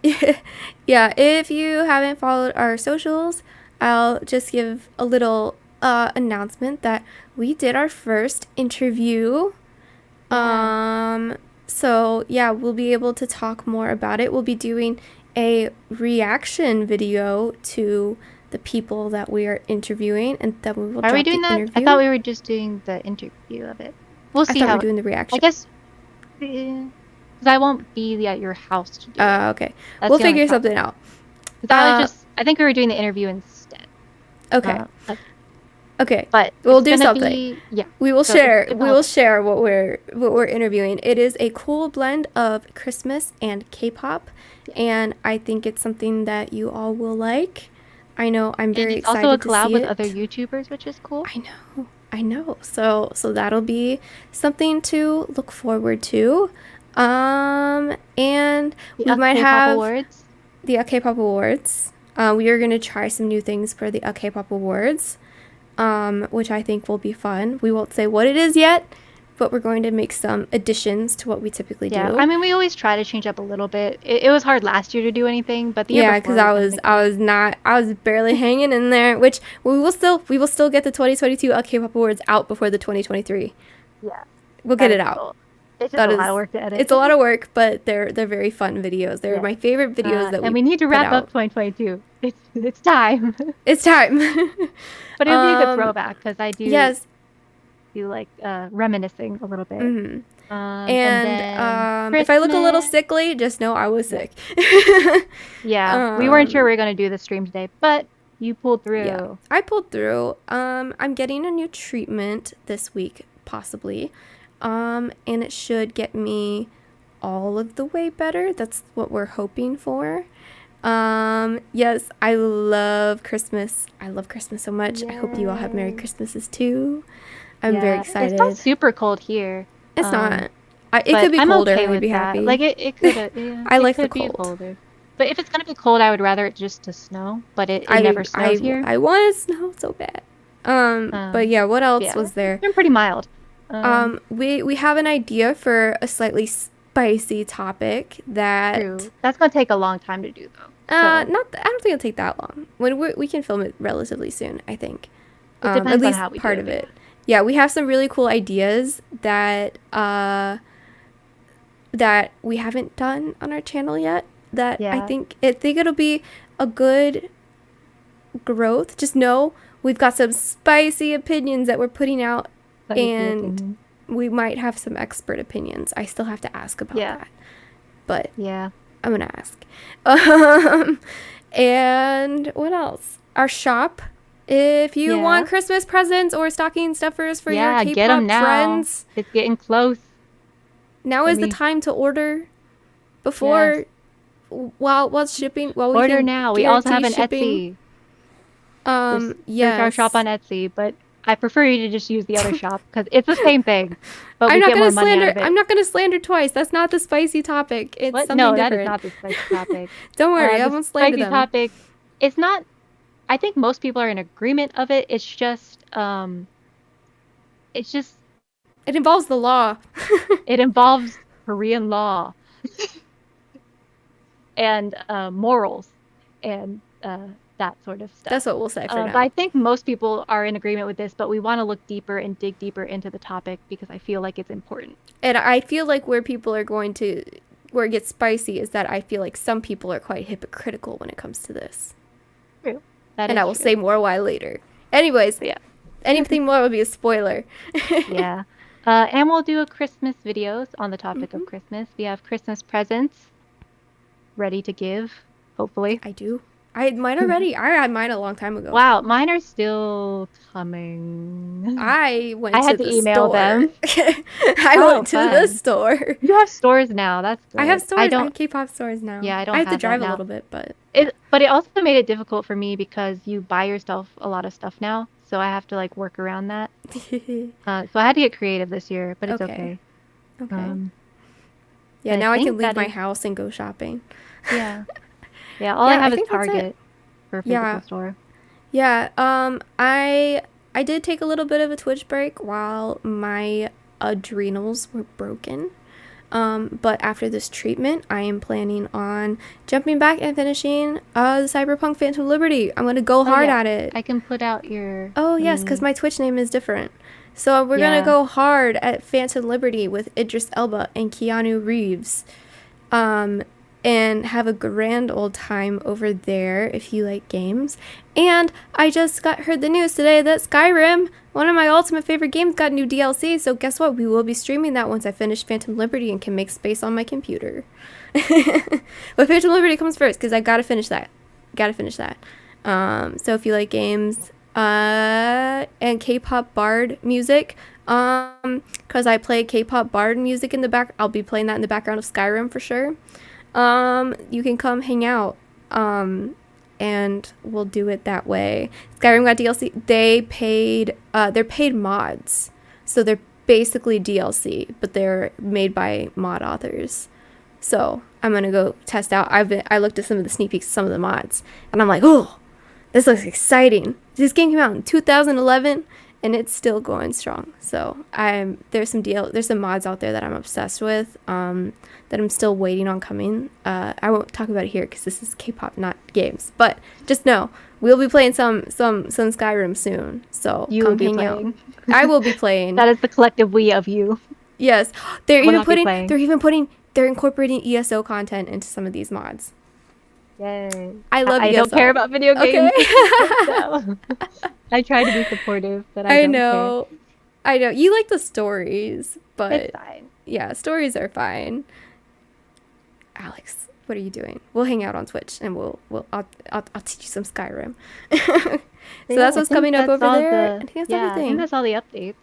Yeah. yeah, if you haven't followed our socials, I'll just give a little announcement that we did our first interview. Yeah. Um, so yeah, we'll be able to talk more about it. We'll be doing a reaction video to the people that we are interviewing, and then we will Are we drop doing the that? I thought interview. we were just doing the interview of it. We'll I see thought we were how. doing the I reaction. guess because I won't be at your house to do it. Okay. That's We'll the only figure something problem. out. Because Uh, I think we were doing the interview instead. okay. Like, Okay. but We'll it's do gonna something. be, yeah. We will So it's share. it's We all will good. share what we're interviewing. It is a cool blend of Christmas and K-pop, Yeah. and I think it's something that you all will like. I know I'm And very it's also a excited to collab see with other it. YouTubers, which is cool. I know. I know. So that'll be something to look forward to. And The we might K-pop have awards. the K-pop awards. We are gonna try some new things for the K-pop awards, which I think will be fun. We won't say what it is yet, but we're going to make some additions to what we typically Yeah, I do. mean, we always try to change up a little bit. It was hard last year to do anything, but the year Yeah, because before we kind of mixed it up. I was barely hanging in there. Which we will still get the 2022 K-pop awards out before the 2023. Yeah, We'll get that it is out. still, it's just That a lot of is, work to edit. it's a lot of work, but they're very fun videos. They're Yeah. my favorite videos that And we we need to put wrap up out. 2022. It's time. It's time. But it'll be a good um, throwback because I yes. do like reminiscing a little bit. hmm And And then if I look a little Christmas. sickly, just know I was Yeah. sick. Yeah. We weren't sure um, we were gonna do the stream today, but you pulled yeah, through. I pulled through. I'm getting a new treatment this week, possibly. And it should get me all of the way better. That's what we're hoping for. Yes, I love Christmas. I love Christmas so much. I hope you all have Merry Yay. Christmases too. I'm very Yeah. It's not excited. super cold here. It's Um, not. It could but be I'm colder okay and I'd with be that. Like happy. it could yeah, I it like the could be cold. colder. But if it's gonna be cold, I would rather it just to snow. But it never snows here. I want to snow so bad. But Um, yeah, what else yeah, was there? it's been pretty mild. Um, We have an idea for a slightly spicy topic that True. That's gonna take a long time to do though. So not I don't think it'll take that long. We can film it relatively soon, I think. it At depends on least how we do part it. of But it. Yeah, we have some really cool ideas that we haven't done on our channel yet. That yeah. I think it'll be a good growth. Just know we've got some spicy opinions that we're putting out, Spicy and opinion. we might have some expert opinions. I still have to ask about Yeah. that, but Yeah. I'm gonna ask. Um, and what else? Our shop. If you Yeah. want Christmas presents or stocking stuffers for your Yeah. Get them K-pop now. friends, It's getting close. now Let is the me. time to order Yes. before while shipping while we Order can now. We also have guarantee an shipping. Etsy. Just search our shop Yes. on Etsy. But I prefer you to just use the other shop because it's the same thing, but I'm we not get gonna more money out slander. of it. I'm not gonna slander twice. That's not the spicy topic. It's What? something No, that is different. not the spicy topic. Don't worry, I The won't slander spicy them. topic. It's not. I think most people are in agreement of it. It's just It involves the law. it involves Korean law and morals and that sort of stuff. That's what we'll say for But I now. think most people are in agreement with this, but we want to look deeper and dig deeper into the topic because I feel like it's important. And I feel like where it gets spicy is that I feel like some people are quite hypocritical when it comes to this. True. That And is I will true. say more why later. Anyways, Yeah. anything more would be a spoiler. Yeah. And we'll do a Christmas videos on the topic hmm of Christmas. We have Christmas presents ready to give, hopefully. I do. I had mine already. I had mine a long time ago. Wow, mine are still coming. I went I to had to the email store. them. I Oh, went to the fun. store. You have stores now. That's I have good. stores. I have K-pop stores now. Yeah, I I don't have to have that drive a now. little bit, but But it also made it difficult for me because you buy yourself a lot of stuff now, so I have to like work around that. So I had to get creative this year, but it's okay. okay. Okay. But Yeah, now I can think leave that my is house and go shopping. yeah. Yeah, all I Yeah, I have is think that's it. Target for a Yeah. physical store. Yeah, I did take a little bit of a Twitch break while my adrenals were broken. But after this treatment, I am planning on jumping back and finishing the Cyberpunk Phantom Liberty. I'm gonna go Oh hard yeah, at it. I can put out your Oh yes, because link. my Twitch name is different. So we're gonna Yeah. go hard at Phantom Liberty with Idris Elba and Keanu Reeves. Um, and have a grand old time over there if you like games. And I just got heard the news today that Skyrim, one of my ultimate favorite games, got new DLC. So guess what? We will be streaming that once I finish Phantom Liberty and can make space on my computer. But Phantom Liberty comes first because I gotta finish that. Gotta finish that. So if you like games, and K-pop bard music, because I play K-pop bard music in the back, I'll be playing that in the background of Skyrim for sure. You can come hang out, and we'll do it that way. Skyrim got DLC. They're paid mods, so they're basically DLC, but they're made by mod authors. So I'm gonna go test out. I looked at some of the sneak peeks of some of the mods, and I'm like, oh, this looks exciting. This game came out in 2011 and it's still going strong. So there's some mods out there that I'm obsessed with, that I'm still waiting on coming. I won't talk about it here because this is K-pop, not games. But just know we'll be playing some Skyrim soon. So You will come be hang out. playing. I will be playing. That is the collective we of you. Yes, they're Will even not be putting playing. they're incorporating ESO content into some of these mods. Yay. I love I ESO. don't care about video Okay. games. So I try to be supportive, but I I don't know. I know. You like the stories, care. but It's fine. yeah, stories are fine. Alex, what are you doing? We'll hang out on Twitch and I'll teach you some Skyrim. So Yeah, that's I what's think coming up that's over all there. I the think that's yeah, I think everything. that's all the updates.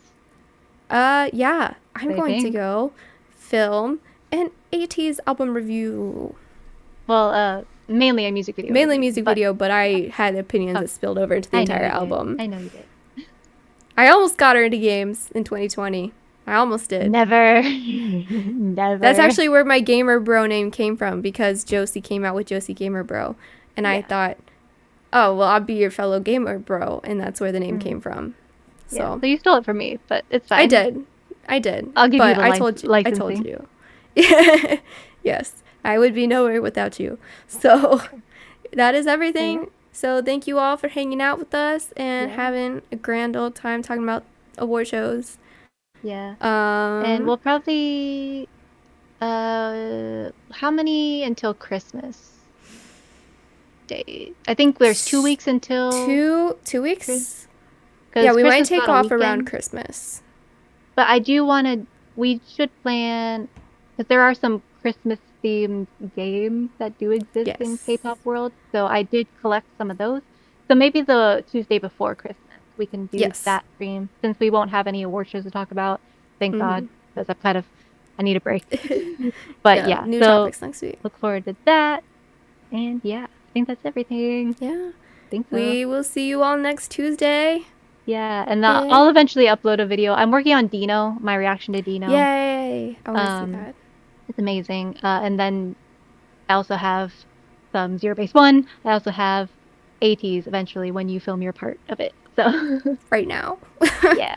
Yeah, I'm I going to think. go film an 80s album review. Well, mainly a music video Mainly review, music but video, but I had opinions oh, that spilled over into the I know entire you did. album. I know you did. I almost got her into games in 2020. I almost did. Never. That's Never. actually where my gamer bro name came from because Josie came out with Josie Gamer Bro. And I Yeah. thought, oh, well, I'll be your fellow gamer bro. And that's where the name came from. Yeah. So So you stole it from me, but it's fine. I did. I did. I'll give you But the I told licensing. you. Yes. I would be nowhere without you. So that is everything. Yeah. So thank you all for hanging out with us and Yeah. having a grand old time talking about award shows. Yeah. And we'll probably how many until Christmas Day? I think there's 2 weeks until two weeks. because Yeah, we might Christmas take is on a off around weekend. Christmas. But I do want to. We should plan because there are some Christmas themed games that do exist in Yes. K-pop world. So I did collect some of those. So maybe the Tuesday before Christmas we can do Yes. that stream since we won't have any award shows to talk about. Thank God, Mhm. because I need a break. But yeah, New so topics next week. look forward to that. And yeah, I think that's everything. Yeah. I think so. We will see you all next Tuesday. Yeah, and Yeah. I'll eventually upload a video. I'm working on Dino, my reaction to Dino. Yay! I want to see that. It's amazing. And then I also have some Zero Base One. I also have ATs eventually when you film your part of it. So Right now. yeah.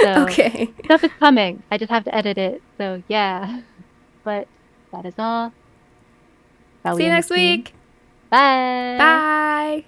So Okay. stuff is coming. I just have to edit it. So yeah. But that is all. Shall See we you end the next stream? week. Bye. Bye.